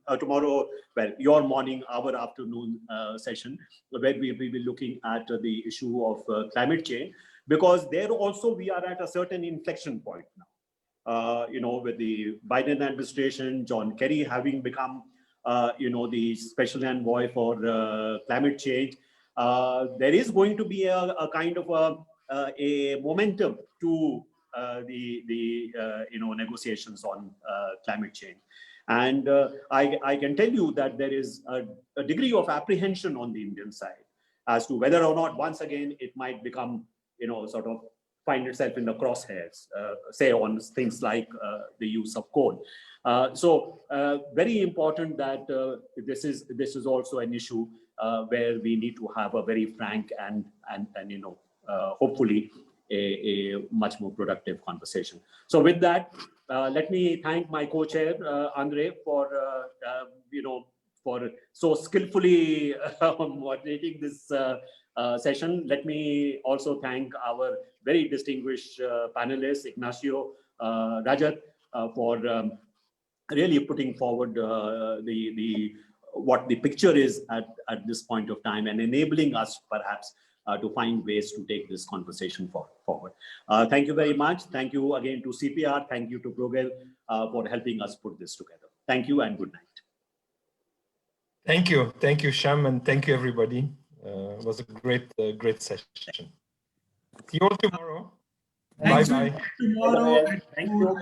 your morning, our afternoon session, where we will be looking at the issue of climate change, because there also we are at a certain inflection point now. With the Biden administration, John Kerry having become, the special envoy for climate change, there is going to be a kind of a momentum to the negotiations on climate change. And I can tell you that there is a degree of apprehension on the Indian side as to whether or not, once again, it might become, sort of find itself in the crosshairs, say on things like the use of coal. So very important that this is also an issue where we need to have a very frank and hopefully a much more productive conversation. So with that, let me thank my co-chair, Andre, for so skillfully moderating this session. Let me also thank our very distinguished panelists, Ignacio, Rajat, for really putting forward what the picture is at this point of time and enabling us perhaps to find ways to take this conversation forward. Thank you very much. Thank you again to CPR. Thank you to Bruegel for helping us put this together. Thank you and good night. Thank you, Sham, and thank you, everybody. It was a great session. See you all tomorrow. Bye-bye. Tomorrow. Thank you.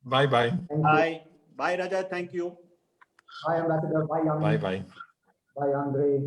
Bye-bye. Bye. Bye, Raja. Thank you. Bye, Ambassador. Bye, Yami. Bye-bye. Bye, Andre.